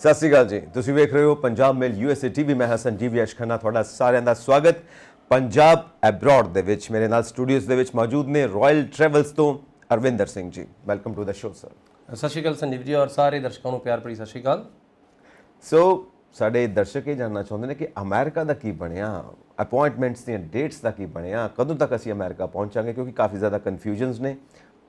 ਸਤਿ ਸ਼੍ਰੀ ਅਕਾਲ ਜੀ। ਤੁਸੀਂ ਵੇਖ ਰਹੇ ਹੋ ਪੰਜਾਬ ਮੇਲ USA TV। ਮੈਂ ਹਾਂ ਸੰਜੀਵ ਯਸ਼ ਖੰਨਾ, ਤੁਹਾਡਾ ਸਾਰਿਆਂ ਦਾ ਸਵਾਗਤ। ਪੰਜਾਬ ਐਬਰੋਡ ਦੇ ਵਿੱਚ ਮੇਰੇ ਨਾਲ ਸਟੂਡੀਓਜ਼ ਦੇ ਵਿੱਚ ਮੌਜੂਦ ਨੇ ਰਾਇਲ ਟਰੈਵਲਸ ਤੋਂ Arvinder Singh ji. Welcome to the show sir. ਸਤਿ ਸ਼੍ਰੀ ਅਕਾਲ ਸੰਜੀਵ ਜੀ ਔਰ ਸਾਰੇ ਦਰਸ਼ਕਾਂ ਨੂੰ ਪਿਆਰ ਭਰੀ ਸਤਿ ਸ਼੍ਰੀ ਅਕਾਲ। ਸੋ ਸਾਡੇ ਦਰਸ਼ਕ ਇਹ ਜਾਣਨਾ ਚਾਹੁੰਦੇ ਨੇ ਕਿ ਅਮਰੀਕਾ ਦਾ ਕੀ ਬਣਿਆ, ਅਪਾਇੰਟਮੈਂਟਸ ਦੀਆਂ ਡੇਟਸ ਦਾ ਕੀ ਬਣਿਆ, ਕਦੋਂ ਤੱਕ ਅਸੀਂ ਅਮਰੀਕਾ ਪਹੁੰਚਾਂਗੇ, ਕਿਉਂਕਿ ਕਾਫੀ ਜ਼ਿਆਦਾ ਕਨਫਿਊਜ਼ਨਸ ਨੇ।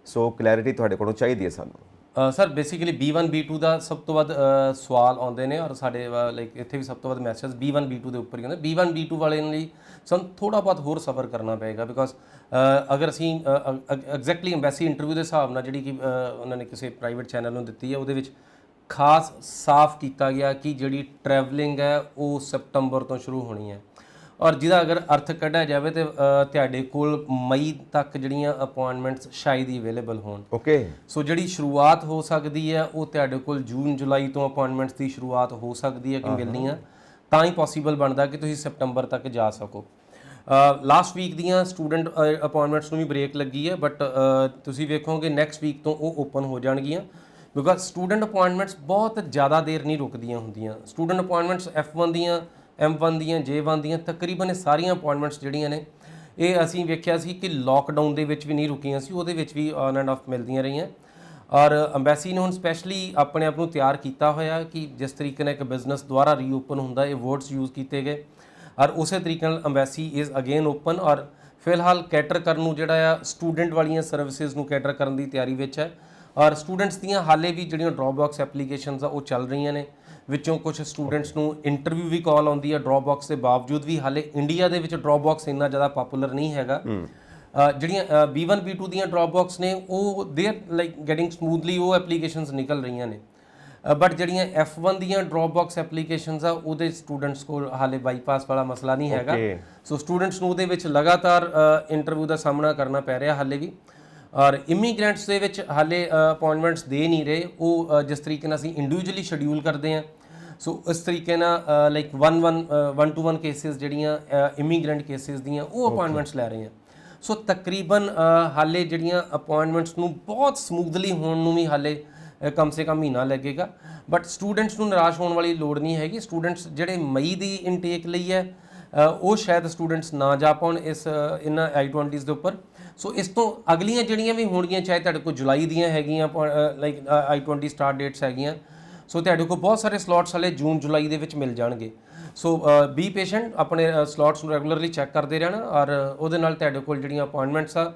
ਸੋ ਕਲੈਰਿਟੀ ਤੁਹਾਡੇ ਕੋਲੋਂ ਚਾਹੀਦੀ ਹੈ ਸਾਨੂੰ। ਸਰ ਬੇਸਿਕਲੀ B1 B2 ਦਾ ਸਭ ਤੋਂ ਵੱਧ ਸਵਾਲ ਆਉਂਦੇ ਨੇ ਔਰ ਸਾਡੇ ਲਾਈਕ ਇੱਥੇ ਵੀ ਸਭ ਤੋਂ ਵੱਧ ਮੈਸੇਜ B1 B2 ਦੇ ਉੱਪਰ ਹੀ ਆਉਂਦੇ। B1 B2 ਵਾਲੇ ਲਈ ਸਾਨੂੰ ਥੋੜਾ ਬਹੁਤ ਹੋਰ ਸਬਰ ਕਰਨਾ ਪਏਗਾ, ਬਿਕੋਜ਼ ਅਗਰ ਅਸੀਂ ਐਗਜ਼ੈਕਟਲੀ ਐਮਬੈਸੀ ਇੰਟਰਵਿਊ ਦੇ ਹਿਸਾਬ ਨਾਲ ਜਿਹੜੀ ਕਿ ਉਹਨਾਂ ਨੇ ਕਿਸੇ ਪ੍ਰਾਈਵੇਟ ਚੈਨਲ ਨੂੰ ਦਿੱਤੀ ਹੈ, ਉਹਦੇ ਵਿੱਚ ਖਾਸ ਸਾਫ਼ ਕੀਤਾ ਗਿਆ ਕਿ ਜਿਹੜੀ ਟਰੈਵਲਿੰਗ ਹੈ ਉਹ ਸਤੰਬਰ ਤੋਂ ਸ਼ੁਰੂ ਹੋਣੀ ਹੈ, ਔਰ ਜਿਹਦਾ ਅਗਰ ਅਰਥ ਕੱਢਿਆ ਜਾਵੇ ਤੇ ਤੁਹਾਡੇ ਕੋਲ ਮਈ ਤੱਕ ਜਿਹੜੀਆਂ ਅਪਾਇੰਟਮੈਂਟਸ ਸ਼ਾਇਦ ਹੀ ਅਵੇਲੇਬਲ ਹੋਣ। ਓਕੇ, ਸੋ ਜਿਹੜੀ ਸ਼ੁਰੂਆਤ ਹੋ ਸਕਦੀ ਹੈ ਉਹ ਤੁਹਾਡੇ ਕੋਲ ਜੂਨ ਜੁਲਾਈ ਤੋਂ ਅਪਾਇੰਟਮੈਂਟਸ ਦੀ ਸ਼ੁਰੂਆਤ ਹੋ ਸਕਦੀ ਹੈ ਕਿ ਮਿਲਣੀਆਂ, ਤਾਂ ਹੀ ਪੋਸੀਬਲ ਬਣਦਾ ਕਿ ਤੁਸੀਂ ਸਤੰਬਰ ਤੱਕ ਜਾ ਸਕੋ। ਲਾਸਟ ਵੀਕ ਦੀਆਂ ਸਟੂਡੈਂਟ ਅਪਾਇੰਟਮੈਂਟਸ ਨੂੰ ਵੀ ਬ੍ਰੇਕ ਲੱਗੀ ਹੈ, ਬਟ ਤੁਸੀਂ ਵੇਖੋਗੇ ਨੈਕਸਟ ਵੀਕ ਤੋਂ ਉਹ ਓਪਨ ਹੋ ਜਾਣਗੀਆਂ, ਬਿਕੋਜ਼ ਸਟੂਡੈਂਟ ਅਪਾਇੰਟਮੈਂਟਸ ਬਹੁਤ ਜ਼ਿਆਦਾ ਦੇਰ ਨਹੀਂ ਰੁਕਦੀਆਂ ਹੁੰਦੀਆਂ। ਸਟੂਡੈਂਟ ਅਪਾਇੰਟਮੈਂਟਸ F1 ਦੀਆਂ, M1 ਦੀਆਂ, J1 ਦੀਆਂ ਤਕਰੀਬਨ ਸਾਰੀਆਂ ਅਪਾਇੰਟਮੈਂਟਸ ਜਿਹੜੀਆਂ ਨੇ ਇਹ ਅਸੀਂ ਵੇਖਿਆ ਸੀ ਕਿ ਲੋਕਡਾਊਨ ਦੇ ਵਿੱਚ ਵੀ ਨਹੀਂ ਰੁਕੀਆਂ ਸੀ, ਉਹਦੇ ਵਿੱਚ ਵੀ ਔਨ ਐਂਡ ਆਫ ਮਿਲਦੀਆਂ ਰਹੀਆਂ। ਔਰ ਅੰਬੈਸੀ ਨੇ ਹੁਣ ਸਪੈਸ਼ਲੀ ਆਪਣੇ ਆਪ ਨੂੰ ਤਿਆਰ ਕੀਤਾ ਹੋਇਆ ਕਿ ਜਿਸ ਤਰੀਕੇ ਨਾਲ ਇੱਕ ਬਿਜ਼ਨਸ ਦੁਆਰਾ ਰੀਓਪਨ ਹੁੰਦਾ, ਇਹ ਵਰਡਸ ਯੂਜ਼ ਕੀਤੇ ਗਏ, ਔਰ ਉਸੇ ਤਰੀਕੇ ਨਾਲ ਅੰਬੈਸੀ ਇਜ਼ ਅਗੇਨ ਓਪਨ। ਔਰ ਫਿਲਹਾਲ ਕੈਟਰ ਕਰਨ ਨੂੰ ਜਿਹੜਾ ਆ ਸਟੂਡੈਂਟ ਵਾਲੀਆਂ ਸਰਵਿਸਿਜ਼ ਨੂੰ ਕੈਟਰ ਕਰਨ ਦੀ ਤਿਆਰੀ ਵਿੱਚ ਹੈ, ਔਰ ਸਟੂਡੈਂਟਸ ਦੀਆਂ ਹਾਲੇ ਵੀ ਜਿਹੜੀਆਂ ਡ੍ਰੌਪਬਾਕਸ ਐਪਲੀਕੇਸ਼ਨਸ ਆ ਉਹ ਚੱਲ ਰਹੀਆਂ ਨੇ। ਵਿੱਚੋਂ ਕੁਝ ਸਟੂਡੈਂਟਸ ਨੂੰ ਇੰਟਰਵਿਊ ਵੀ ਕਾਲ ਆਉਂਦੀ ਹੈ ਡ੍ਰੌਪਬਾਕਸ ਦੇ ਬਾਵਜੂਦ ਵੀ। ਹਾਲੇ ਇੰਡੀਆ ਦੇ ਵਿੱਚ ਡ੍ਰੌਪਬਾਕਸ ਇੰਨਾ ਜ਼ਿਆਦਾ ਪਪੂਲਰ ਨਹੀਂ ਹੈਗਾ। ਜਿਹੜੀਆਂ B1 B2 ਦੀਆਂ ਡ੍ਰੌਪਬਾਕਸ ਨੇ ਉਹ they are like getting smoothly, ਉਹ ਐਪਲੀਕੇਸ਼ਨਸ ਨਿਕਲ ਰਹੀਆਂ ਨੇ। ਬਟ ਜਿਹੜੀਆਂ F1 ਦੀਆਂ ਡ੍ਰੌਪਬਾਕਸ ਐਪਲੀਕੇਸ਼ਨਸ ਆ ਉਹਦੇ ਸਟੂਡੈਂਟਸ ਕੋਲ ਹਾਲੇ ਬਾਈਪਾਸ ਵਾਲਾ ਮਸਲਾ ਨਹੀਂ ਹੈਗਾ। ਸੋ ਸਟੂਡੈਂਟਸ ਨੂੰ ਉਹਦੇ ਵਿੱਚ ਲਗਾਤਾਰ ਇੰਟਰਵਿਊ ਦਾ ਸਾਹਮਣਾ ਕਰਨਾ ਪੈ ਰਿਹਾ ਹਾਲੇ ਵੀ। ਔਰ ਇਮੀਗ੍ਰੈਂਟਸ ਦੇ ਵਿੱਚ ਹਾਲੇ ਅਪਾਇੰਟਮੈਂਟਸ ਦੇ ਨਹੀਂ ਰਹੇ, ਉਹ ਜਿਸ ਤਰੀਕੇ ਨਾਲ ਅਸੀਂ ਇੰਡੀਵਿਜੂਅਲੀ ਸ਼ਡਿਊਲ ਕਰਦੇ ਹਾਂ, ਸੋ ਇਸ ਤਰੀਕੇ ਨਾਲ ਲਾਈਕ 1-to-1 ਕੇਸਿਸ ਜਿਹੜੀਆਂ ਇਮੀਗ੍ਰੈਂਟ ਕੇਸਿਸ ਦੀਆਂ ਉਹ ਅਪਾਇੰਟਮੈਂਟਸ ਲੈ ਰਹੇ ਹਾਂ। ਸੋ ਤਕਰੀਬਨ ਹਾਲੇ ਜਿਹੜੀਆਂ ਅਪਾਇੰਟਮੈਂਟਸ ਨੂੰ ਬਹੁਤ ਸਮੂਥਲੀ ਹੋਣ ਨੂੰ ਵੀ ਹਾਲੇ ਕਮ ਸੇ ਕਮ ਮਹੀਨਾ ਲੱਗੇਗਾ। ਬਟ ਸਟੂਡੈਂਟਸ ਨੂੰ ਨਿਰਾਸ਼ ਹੋਣ ਵਾਲੀ ਲੋੜ ਨਹੀਂ ਹੈਗੀ। ਸਟੂਡੈਂਟਸ ਜਿਹੜੇ ਮਈ ਦੀ ਇਨਟੇਕ ਲਈ ਹੈ ਉਹ ਸ਼ਾਇਦ ਸਟੂਡੈਂਟਸ ਨਾ ਜਾ ਪਾਉਣ ਇਹਨਾਂ I-20s ਦੇ ਉੱਪਰ। ਸੋ ਇਸ ਤੋਂ ਅਗਲੀਆਂ ਜਿਹੜੀਆਂ ਵੀ ਹੋਣਗੀਆਂ, ਚਾਹੇ ਤੁਹਾਡੇ ਕੋਲ ਜੁਲਾਈ ਦੀਆਂ ਹੈਗੀਆਂ ਲਾਈਕ I-20 ਸਟਾਰਟ ਡੇਟਸ ਹੈਗੀਆਂ, ਸੋ ਤੁਹਾਡੇ ਕੋਲ ਬਹੁਤ ਸਾਰੇ ਸਲੋਟਸ ਹਲੇ ਜੂਨ ਜੁਲਾਈ ਦੇ ਵਿੱਚ ਮਿਲ ਜਾਣਗੇ। ਸੋ ਬੀ ਪੇਸ਼ੈਂਟ, ਆਪਣੇ ਸਲੋਟਸ ਨੂੰ ਰੈਗੂਲਰਲੀ ਚੈੱਕ ਕਰਦੇ ਰਹਿਣਾ, ਔਰ ਉਹਦੇ ਨਾਲ ਤੁਹਾਡੇ ਕੋਲ ਜਿਹੜੀਆਂ ਅਪਾਇੰਟਮੈਂਟਸ ਆ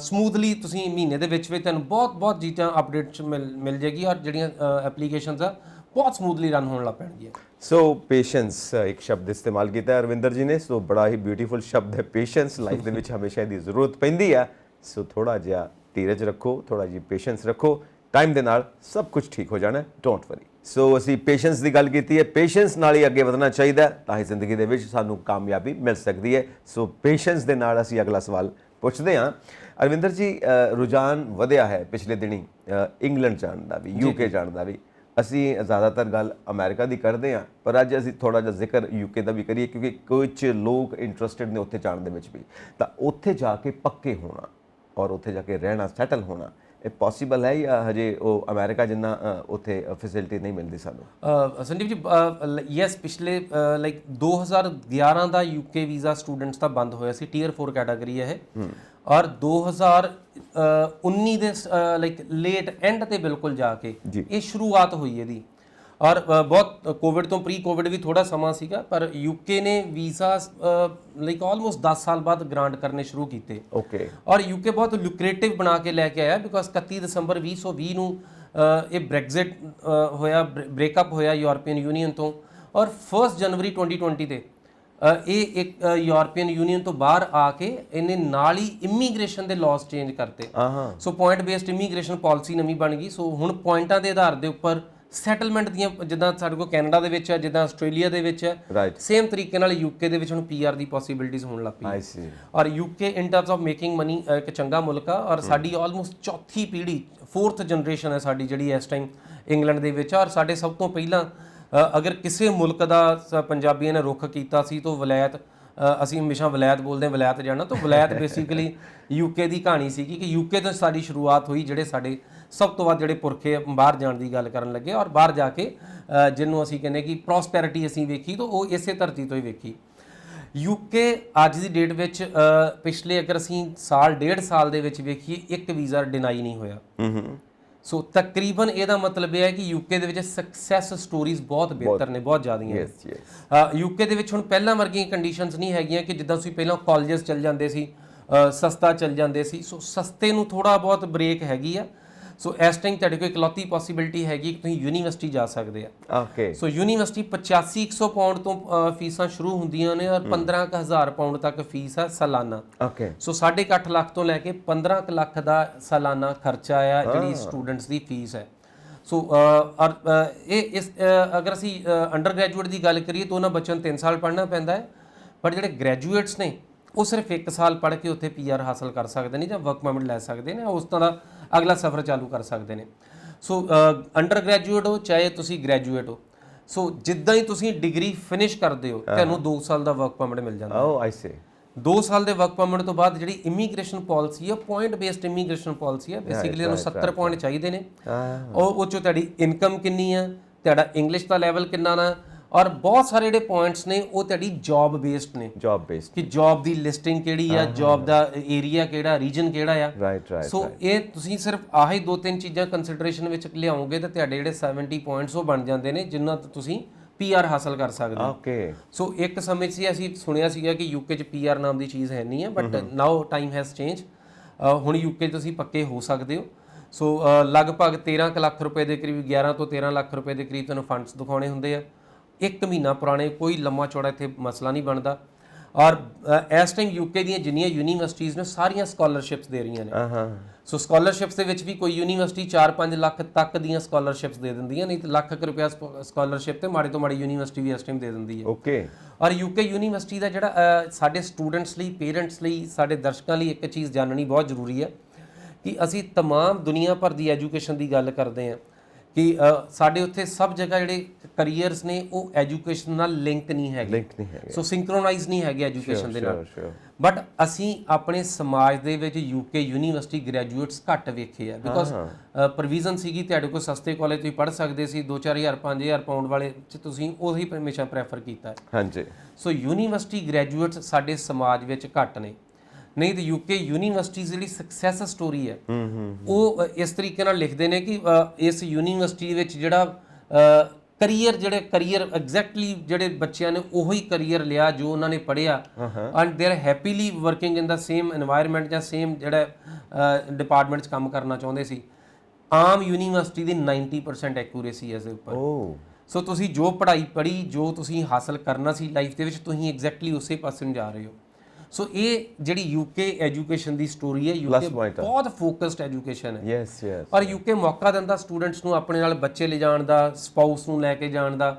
ਸਮੂਥਲੀ ਤੁਸੀਂ ਮਹੀਨੇ ਦੇ ਵਿੱਚ ਤੁਹਾਨੂੰ ਬਹੁਤ ਚੀਜ਼ਾਂ ਅਪਡੇਟਸ ਮਿਲ ਜਾਏਗੀ, ਔਰ ਜਿਹੜੀਆਂ ਐਪਲੀਕੇਸ਼ਨਸ ਆ ਬਹੁਤ ਸਮੂਥਲੀ ਰਨ ਹੋਣ ਲੱਗ ਪੈਣਗੀਆਂ। ਸੋ ਪੇਸ਼ੈਂਸ ਇੱਕ ਸ਼ਬਦ ਇਸਤੇਮਾਲ ਕੀਤਾ ਹੈ ਅਰਵਿੰਦਰ ਜੀ ਨੇ, ਸੋ ਬੜਾ ਹੀ ਬਿਊਟੀਫੁਲ ਸ਼ਬਦ ਹੈ ਪੇਸ਼ੈਂਸ। ਲਾਈਫ ਦੇ ਵਿੱਚ ਹਮੇਸ਼ਾ ਇਹਦੀ ਜ਼ਰੂਰਤ ਪੈਂਦੀ ਆ। ਸੋ ਥੋੜਾ ਜਿਹਾ ਧੀਰਜ ਰੱਖੋ, ਥੋੜਾ ਜਿਹਾ ਪੇਸ਼ੈਂਸ ਰੱਖੋ, ਟਾਈਮ ਦੇ ਨਾਲ ਸਭ ਕੁਝ ਠੀਕ ਹੋ ਜਾਣਾ, ਡੋਂਟ ਵਰੀ। ਸੋ ਅਸੀਂ ਪੇਸ਼ੈਂਸ ਦੀ ਗੱਲ ਕੀਤੀ ਹੈ, ਪੇਸ਼ੈਂਸ ਨਾਲ ਹੀ ਅੱਗੇ ਵਧਣਾ ਚਾਹੀਦਾ, ਤਾਂ ਹੀ ਜ਼ਿੰਦਗੀ ਦੇ ਵਿੱਚ ਸਾਨੂੰ ਕਾਮਯਾਬੀ ਮਿਲ ਸਕਦੀ ਹੈ। ਸੋ ਪੇਸ਼ੈਂਸ ਦੇ ਨਾਲ ਅਸੀਂ ਅਗਲਾ ਸਵਾਲ ਪੁੱਛਦੇ ਹਾਂ। ਅਰਵਿੰਦਰ ਜੀ, ਰੁਝਾਨ ਵਧਿਆ ਹੈ ਪਿਛਲੇ ਦਿਨੀ ਇੰਗਲੈਂਡ ਜਾਣ ਦਾ ਵੀ, UK ਜਾਣ ਦਾ ਵੀ। ਅਸੀਂ ਜ਼ਿਆਦਾਤਰ ਗੱਲ ਅਮਰੀਕਾ ਦੀ ਕਰਦੇ ਹਾਂ, ਪਰ ਅੱਜ ਅਸੀਂ ਥੋੜਾ ਜਿਹਾ ਜ਼ਿਕਰ UK ਦਾ ਵੀ ਕਰੀਏ, ਕਿਉਂਕਿ ਕੁਝ ਲੋਕ ਇੰਟਰਸਟਿਡ ਨੇ ਉੱਥੇ ਜਾਣ ਦੇ ਵਿੱਚ ਵੀ। ਤਾਂ ਉੱਥੇ ਜਾ ਕੇ ਪੱਕੇ ਹੋਣਾ ਔਰ ਉੱਥੇ ਜਾ ਕੇ ਰਹਿਣਾ, ਸੈਟਲ ਹੋਣਾ, ਇਹ ਪੋਸੀਬਲ ਹੈ ਜਾਂ ਹਜੇ ਉਹ ਅਮਰੀਕਾ ਜਿੰਨਾ ਉੱਥੇ ਫੈਸਿਲਿਟੀ ਨਹੀਂ ਮਿਲਦੀ ਸਾਨੂੰ? ਸੰਦੀਪ ਜੀ, ਯੈਸ, ਪਿਛਲੇ ਲਾਈਕ 2011 ਦਾ UK ਵੀਜ਼ਾ ਸਟੂਡੈਂਟਸ ਦਾ ਬੰਦ ਹੋਇਆ ਸੀ, ਟੀਅਰ 4 ਕੈਟਾਗਰੀ ਹੈ ਇਹ, ਔਰ 2019 ਦੇ ਲਾਈਕ ਲੇਟ ਐਂਡ ਤੇ ਬਿਲਕੁਲ ਜਾ ਕੇ ਇਹ ਸ਼ੁਰੂਆਤ ਹੋਈ ਇਹਦੀ। ਔਰ ਬਹੁਤ ਕੋਵਿਡ ਤੋਂ ਪ੍ਰੀ ਕੋਵਿਡ ਵੀ ਥੋੜਾ ਸਮਾਂ ਸੀਗਾ, ਪਰ UK ਨੇ ਵੀਜ਼ਾ ਲਾਈਕ ਆਲਮੋਸਟ 10 ਸਾਲ ਬਾਅਦ ਗ੍ਰਾਂਟ ਕਰਨੇ ਸ਼ੁਰੂ ਕੀਤੇ। ਓਕੇ, ਔਰ UK ਬਹੁਤ ਲੁਕਰੇਟਿਵ ਬਣਾ ਕੇ ਲੈ ਕੇ ਆਇਆ, ਬਿਕੋਜ਼ 31 ਦਸੰਬਰ 2020 ਨੂੰ ਇਹ ਬ੍ਰੈਗਜ਼ਿਟ ਹੋਇਆ, ਬ੍ਰੇਕਅਪ ਹੋਇਆ ਯੂਰਪੀਅਨ ਯੂਨੀਅਨ ਤੋਂ, ਔਰ 1 ਜਨਵਰੀ 2020 ਤੇ ਇਹ ਇੱਕ ਯੂਰਪੀਅਨ ਯੂਨੀਅਨ ਤੋਂ ਬਾਹਰ ਆ ਕੇ ਇਹਨੇ ਨਾਲ ਹੀ ਇਮੀਗ੍ਰੇਸ਼ਨ ਦੇ ਲਾਜ਼ ਚੇਂਜ ਕਰਤੇ। ਸੋ ਪੁਆਇੰਟ ਬੇਸਡ ਇਮੀਗ੍ਰੇਸ਼ਨ ਪਾਲਿਸੀ ਨਵੀਂ ਬਣ ਗਈ। ਸੋ ਹੁਣ ਪੁਆਇੰਟਾਂ ਦੇ ਆਧਾਰ ਦੇ ਉੱਪਰ ਸੈਟਲਮੈਂਟ ਦੀਆਂ, ਜਿੱਦਾਂ ਸਾਡੇ ਕੋਲ ਕੈਨੇਡਾ ਦੇ ਵਿੱਚ ਹੈ, ਜਿੱਦਾਂ ਆਸਟ੍ਰੇਲੀਆ ਦੇ ਵਿੱਚ ਹੈ, ਸੇਮ ਤਰੀਕੇ ਨਾਲ UK ਦੇ ਵਿੱਚ ਹੁਣ PR ਦੀ ਪੋਸੀਬਿਲਿਟੀਜ਼ ਹੋਣ ਲੱਗ ਪਈ। ਔਰ UK in terms of making money ਇੱਕ ਚੰਗਾ ਮੁਲਕ ਆ, ਔਰ ਸਾਡੀ ਆਲਮੋਸਟ ਚੌਥੀ ਪੀੜ੍ਹੀ, 4th ਜਨਰੇਸ਼ਨ ਹੈ ਸਾਡੀ ਜਿਹੜੀ ਇਸ ਟਾਈਮ ਇੰਗਲੈਂਡ ਦੇ ਵਿੱਚ। ਔਰ ਸਾਡੇ ਸਭ ਤੋਂ ਪਹਿਲਾਂ ਅਗਰ ਕਿਸੇ ਮੁਲਕ ਦਾ ਪੰਜਾਬੀਆਂ ਨੇ ਰੁੱਖ ਕੀਤਾ ਸੀ ਤਾਂ ਵਲਾਇਤ, ਅਸੀਂ ਹਮੇਸ਼ਾ ਵਲਾਇਤ ਬੋਲਦੇ ਹਾਂ, ਵਲਾਇਤ ਜਾਣਾ, ਤਾਂ ਵਲਾਇਤ ਬੇਸਿਕਲੀ UK ਦੀ ਕਹਾਣੀ ਸੀਗੀ ਕਿ UK ਤੋਂ ਸਾਡੀ ਸ਼ੁਰੂਆਤ ਹੋਈ, ਜਿਹੜੇ ਸਾਡੇ ਸਭ ਤੋਂ ਵੱਧ ਜਿਹੜੇ ਪੁਰਖੇ ਬਾਹਰ ਜਾਣ ਦੀ ਗੱਲ ਕਰਨ ਲੱਗੇ ਔਰ ਬਾਹਰ ਜਾ ਕੇ ਜਿਹਨੂੰ ਅਸੀਂ ਕਹਿੰਦੇ ਕਿ ਪ੍ਰੋਸਪੈਰਿਟੀ ਅਸੀਂ ਵੇਖੀ ਤਾਂ ਉਹ ਇਸੇ ਧਰਤੀ ਤੋਂ ਹੀ ਵੇਖੀ। ਯੂਕੇ ਅੱਜ ਦੀ ਡੇਟ ਵਿੱਚ ਪਿਛਲੇ ਅਗਰ ਅਸੀਂ ਸਾਲ ਡੇਢ ਸਾਲ ਦੇ ਵਿੱਚ ਵੇਖੀਏ ਇੱਕ ਵੀਜ਼ਾ ਡਿਨਾਈ ਨਹੀਂ ਹੋਇਆ। ਸੋ ਤਕਰੀਬਨ ਇਹਦਾ ਮਤਲਬ ਇਹ ਹੈ ਕਿ ਯੂਕੇ ਦੇ ਵਿੱਚ ਸਕਸੈਸ ਸਟੋਰੀਜ਼ ਬਹੁਤ ਬਿਹਤਰ ਨੇ, ਬਹੁਤ ਜ਼ਿਆਦੀਆਂ। ਯੂਕੇ ਦੇ ਵਿੱਚ ਹੁਣ ਪਹਿਲਾਂ ਵਰਗੀਆਂ ਕੰਡੀਸ਼ਨਸ ਨਹੀਂ ਹੈਗੀਆਂ ਕਿ ਜਿੱਦਾਂ ਤੁਸੀਂ ਪਹਿਲਾਂ ਕਾਲਜਸ ਚੱਲ ਜਾਂਦੇ ਸੀ, ਸਸਤਾ ਚੱਲ ਜਾਂਦੇ ਸੀ। ਸੋ ਸਸਤੇ ਨੂੰ ਥੋੜਾ ਬਹੁਤ ਬ੍ਰੇਕ ਹੈਗੀ ਆ। ਸੋ ਇਸ ਟਾਈਮ ਤੁਹਾਡੇ ਕੋਲ ਇਕਲੌਤੀ ਪੋਸੀਬਿਲਿਟੀ ਹੈਗੀ ਕਿ ਤੁਸੀਂ ਯੂਨੀਵਰਸਿਟੀ ਜਾ ਸਕਦੇ ਆ। ਓਕੇ। ਸੋ ਯੂਨੀਵਰਸਿਟੀ 8500 ਪਾਉਂਡ ਤੋਂ ਫੀਸਾਂ ਸ਼ੁਰੂ ਹੁੰਦੀਆਂ ਨੇ ਔਰ 15000 ਪਾਉਂਡ ਤੱਕ ਫੀਸ ਆ ਸਾਲਾਨਾ। ਓਕੇ। ਸੋ 8.5 ਲੱਖ ਤੋਂ ਲੈ ਕੇ 15 ਲੱਖ ਦਾ ਸਾਲਾਨਾ ਖਰਚਾ ਆ ਜਿਹੜੀ ਸਟੂਡੈਂਟਸ ਦੀ ਫੀਸ ਹੈ। ਸੋ ਅਗਰ ਅਸੀਂ ਅੰਡਰ ਗ੍ਰੈਜੂਏਟ ਦੀ ਗੱਲ ਕਰੀਏ ਤਾਂ ਉਹਨਾਂ ਬੱਚਿਆਂ ਨੂੰ 3 ਸਾਲ ਪੜ੍ਹਨਾ ਪੈਂਦਾ ਹੈ, ਪਰ ਜਿਹੜੇ ਗ੍ਰੈਜੂਏਟਸ ਨੇ ਉਹ ਸਿਰਫ 1 ਸਾਲ ਪੜ੍ਹ ਕੇ ਉੱਥੇ PR ਹਾਸਲ ਕਰ ਸਕਦੇ ਨੇ ਜਾਂ ਵਰਕ ਪਰਮਿਟ ਲੈ ਸਕਦੇ ਨੇ, ਉਸ ਤਰ੍ਹਾਂ ਦਾ ਅਗਲਾ ਸਫ਼ਰ ਚਾਲੂ ਕਰ ਸਕਦੇ ਨੇ। ਸੋ ਅੰਡਰ ਗ੍ਰੈਜੂਏਟ ਹੋ ਚਾਹੇ ਤੁਸੀਂ ਗ੍ਰੈਜੂਏਟ ਹੋ, ਸੋ ਜਿੱਦਾਂ ਹੀ ਤੁਸੀਂ ਡਿਗਰੀ ਫਿਨਿਸ਼ ਕਰਦੇ ਹੋ ਤੁਹਾਨੂੰ 2 ਸਾਲ ਦਾ ਵਰਕ ਪਰਮਿਟ ਮਿਲ ਜਾਂਦਾ। ਓ ਆਈ ਸੀ। 2 ਸਾਲ ਦੇ ਵਰਕ ਪਰਮਿਟ ਤੋਂ ਬਾਅਦ ਜਿਹੜੀ ਇਮੀਗ੍ਰੇਸ਼ਨ ਪਾਲਿਸੀ ਹੈ, ਪੁਆਇੰਟ ਬੇਸਡ ਇਮੀਗ੍ਰੇਸ਼ਨ ਪਾਲਿਸੀ ਹੈ। ਬੇਸਿਕਲੀ ਇਹਨੂੰ 70 ਪੁਆਇੰਟ ਚਾਹੀਦੇ ਨੇ। ਉਹ ਚੋਂ ਤੁਹਾਡੀ ਇਨਕਮ ਕਿੰਨੀ ਆ, ਤੁਹਾਡਾ ਇੰਗਲਿਸ਼ ਦਾ ਲੈਵਲ ਕਿੰਨਾ ਨਾ, ਔਰ ਬਹੁਤ ਸਾਰੇ ਜਿਹੜੇ ਪੁਆਇੰਟਸ ਨੇ ਉਹ ਤੁਹਾਡੀ ਜੌਬ ਬੇਸਡ ਨੇ। ਜੌਬ ਬੇਸਡ ਕਿ ਜੌਬ ਦੀ ਲਿਸਟਿੰਗ ਕਿਹੜੀ ਆ, ਜੌਬ ਦਾ ਏਰੀਆ ਕਿਹੜਾ, ਰੀਜਨ ਕਿਹੜਾ ਆ। ਰਾਈਟ। ਸੋ ਇਹ ਤੁਸੀਂ ਸਿਰਫ ਆਹੀ 2-3 ਚੀਜ਼ਾਂ ਕੰਸੀਡਰੇਸ਼ਨ ਵਿੱਚ ਲਿਆਓਗੇ ਤਾਂ ਤੁਹਾਡੇ ਜਿਹੜੇ 70 ਪੁਆਇੰਟਸ ਉਹ ਬਣ ਜਾਂਦੇ ਨੇ ਜਿਨ੍ਹਾਂ ਤੋਂ ਤੁਸੀਂ PR ਹਾਸਲ ਕਰ ਸਕਦੇ ਹੋ। ਓਕੇ। ਸੋ ਇੱਕ ਸਮੇਂ 'ਚ ਅਸੀਂ ਸੁਣਿਆ ਸੀਗਾ ਕਿ UK 'ਚ PR ਨਾਮ ਦੀ ਚੀਜ਼ ਹੈ ਨਹੀਂ ਹੈ, but now time has change. ਹੁਣ UK 'ਚ ਤੁਸੀਂ ਪੱਕੇ ਹੋ ਸਕਦੇ ਹੋ। ਸੋ ਲਗਭਗ 13 ਲੱਖ ਰੁਪਏ ਦੇ ਕਰੀਬ, 11 ਤੋਂ 13 ਲੱਖ ਰੁਪਏ ਦੇ ਕਰੀਬ ਤੁਹਾਨੂੰ ਫੰਡਸ ਦਿਖਾਉਣੇ ਹੁੰਦੇ ਆ। 1 ਮਹੀਨਾ ਪੁਰਾਣੇ, ਕੋਈ ਲੰਮਾ ਚੌੜਾ ਇੱਥੇ ਮਸਲਾ ਨਹੀਂ ਬਣਦਾ। ਔਰ ਇਸ ਟਾਈਮ UK ਦੀਆਂ ਜਿੰਨੀਆਂ ਯੂਨੀਵਰਸਿਟੀਜ਼ ਨੇ ਸਾਰੀਆਂ ਸਕਾਲਰਸ਼ਿਪਸ ਦੇ ਰਹੀਆਂ ਨੇ। ਸੋ ਸਕਾਲਰਸ਼ਿਪਸ ਦੇ ਵਿੱਚ ਵੀ ਕੋਈ ਯੂਨੀਵਰਸਿਟੀ 4-5 ਲੱਖ ਤੱਕ ਦੀਆਂ ਸਕਾਲਰਸ਼ਿਪਸ ਦੇ ਦਿੰਦੀਆਂ, ਨਹੀਂ ਤਾਂ ਲੱਖ ਰੁਪਇਆ ਸਕਾਲਰਸ਼ਿਪ ਤੇ ਮਾੜੀ ਤੋਂ ਮਾੜੀ ਯੂਨੀਵਰਸਿਟੀ ਵੀ ਇਸ ਟਾਈਮ ਦੇ ਦਿੰਦੀ ਹੈ। ਓਕੇ। ਔਰ UK ਯੂਨੀਵਰਸਿਟੀ ਦਾ ਜਿਹੜਾ ਸਾਡੇ ਸਟੂਡੈਂਟਸ ਲਈ, ਪੇਰੈਂਟਸ ਲਈ, ਸਾਡੇ ਦਰਸ਼ਕਾਂ ਲਈ ਇੱਕ ਚੀਜ਼ ਜਾਣਨੀ ਬਹੁਤ ਜ਼ਰੂਰੀ ਹੈ ਕਿ ਅਸੀਂ ਤਮਾਮ ਦੁਨੀਆ ਭਰ ਦੀ ਐਜੂਕੇਸ਼ਨ ਦੀ ਗੱਲ ਕਰਦੇ ਹਾਂ ਕਿ ਸਾਡੇ ਉੱਥੇ ਸਭ ਜਗ੍ਹਾ ਜਿਹੜੇ ਕਰੀਅਰਸ ਨੇ ਉਹ ਐਜੂਕੇਸ਼ਨ ਨਾਲ ਲਿੰਕ ਨਹੀਂ ਹੈਗੇ। ਸੋ ਸਿੰਕਰੋਨਾਈਜ਼ ਨਹੀਂ ਹੈਗੇ ਐਜੂਕੇਸ਼ਨ ਦੇ ਨਾਲ। ਬਟ ਅਸੀਂ ਆਪਣੇ ਸਮਾਜ ਦੇ ਵਿੱਚ UK ਯੂਨੀਵਰਸਿਟੀ ਗ੍ਰੈਜੂਏਟਸ ਘੱਟ ਵੇਖੇ ਆ, ਬਿਕੋਜ਼ ਪ੍ਰੋਵੀਜ਼ਨ ਸੀਗੀ ਤੁਹਾਡੇ ਕੋਲ ਸਸਤੇ ਕਾਲਜ ਤੁਸੀਂ ਪੜ੍ਹ ਸਕਦੇ ਸੀ, 2-4000 5,000 ਪਾਉਂਡ ਵਾਲੇ ਚ ਤੁਸੀਂ ਉਹੀ ਹਮੇਸ਼ਾ ਪ੍ਰੈਫਰ ਕੀਤਾ ਹੈ। ਹਾਂਜੀ। ਸੋ ਯੂਨੀਵਰਸਿਟੀ ਗ੍ਰੈਜੂਏਟਸ ਸਾਡੇ ਸਮਾਜ ਵਿੱਚ ਘੱਟ ਨੇ। ਨਹੀਂ ਤਾਂ UK ਯੂਨੀਵਰਸਿਟੀਜ਼ ਜਿਹੜੀ ਸਕਸੈਸ ਸਟੋਰੀ ਹੈ ਉਹ ਇਸ ਤਰੀਕੇ ਨਾਲ ਲਿਖਦੇ ਨੇ ਕਿ ਇਸ ਯੂਨੀਵਰਸਿਟੀ ਵਿੱਚ ਜਿਹੜਾ ਕਰੀਅਰ ਐਗਜ਼ੈਕਟਲੀ ਜਿਹੜੇ ਬੱਚਿਆਂ ਨੇ ਉਹੀ ਕਰੀਅਰ ਲਿਆ ਜੋ ਉਹਨਾਂ ਨੇ ਪੜ੍ਹਿਆ, and they are happily working in the same environment ਜਾਂ ਸੇਮ ਜਿਹੜਾ ਡਿਪਾਰਟਮੈਂਟ 'ਚ ਕੰਮ ਕਰਨਾ ਚਾਹੁੰਦੇ ਸੀ। ਆਮ ਯੂਨੀਵਰਸਿਟੀ ਦੀ 90% ਐਕੂਰੇਸੀ ਹੈ ਇਸ ਦੇ ਉੱਪਰ। ਸੋ ਤੁਸੀਂ ਜੋ ਪੜ੍ਹਾਈ ਪੜ੍ਹੀ, ਜੋ ਤੁਸੀਂ ਹਾਸਲ ਕਰਨਾ ਸੀ ਲਾਈਫ ਦੇ ਵਿੱਚ, ਤੁਸੀਂ ਐਗਜ਼ੈਕਟਲੀ ਉਸੇ ਪਾਸੇ ਨੂੰ ਜਾ ਰਹੇ ਹੋ। ਸੋ ਇਹ ਜਿਹੜੀ UK ਐਜੂਕੇਸ਼ਨ ਦੀ ਸਟੋਰੀ ਹੈ, UK ਬਹੁਤ ਫੋਕਸਡ ਐਜੂਕੇਸ਼ਨ ਹੈ। ਔਰ UK ਮੌਕਾ ਦਿੰਦਾ ਸਟੂਡੈਂਟਸ ਨੂੰ ਆਪਣੇ ਨਾਲ ਬੱਚੇ ਲੈ ਜਾਣ ਦਾ, ਸਪਾਊਸ ਨੂੰ ਲੈ ਕੇ ਜਾਣ ਦਾ।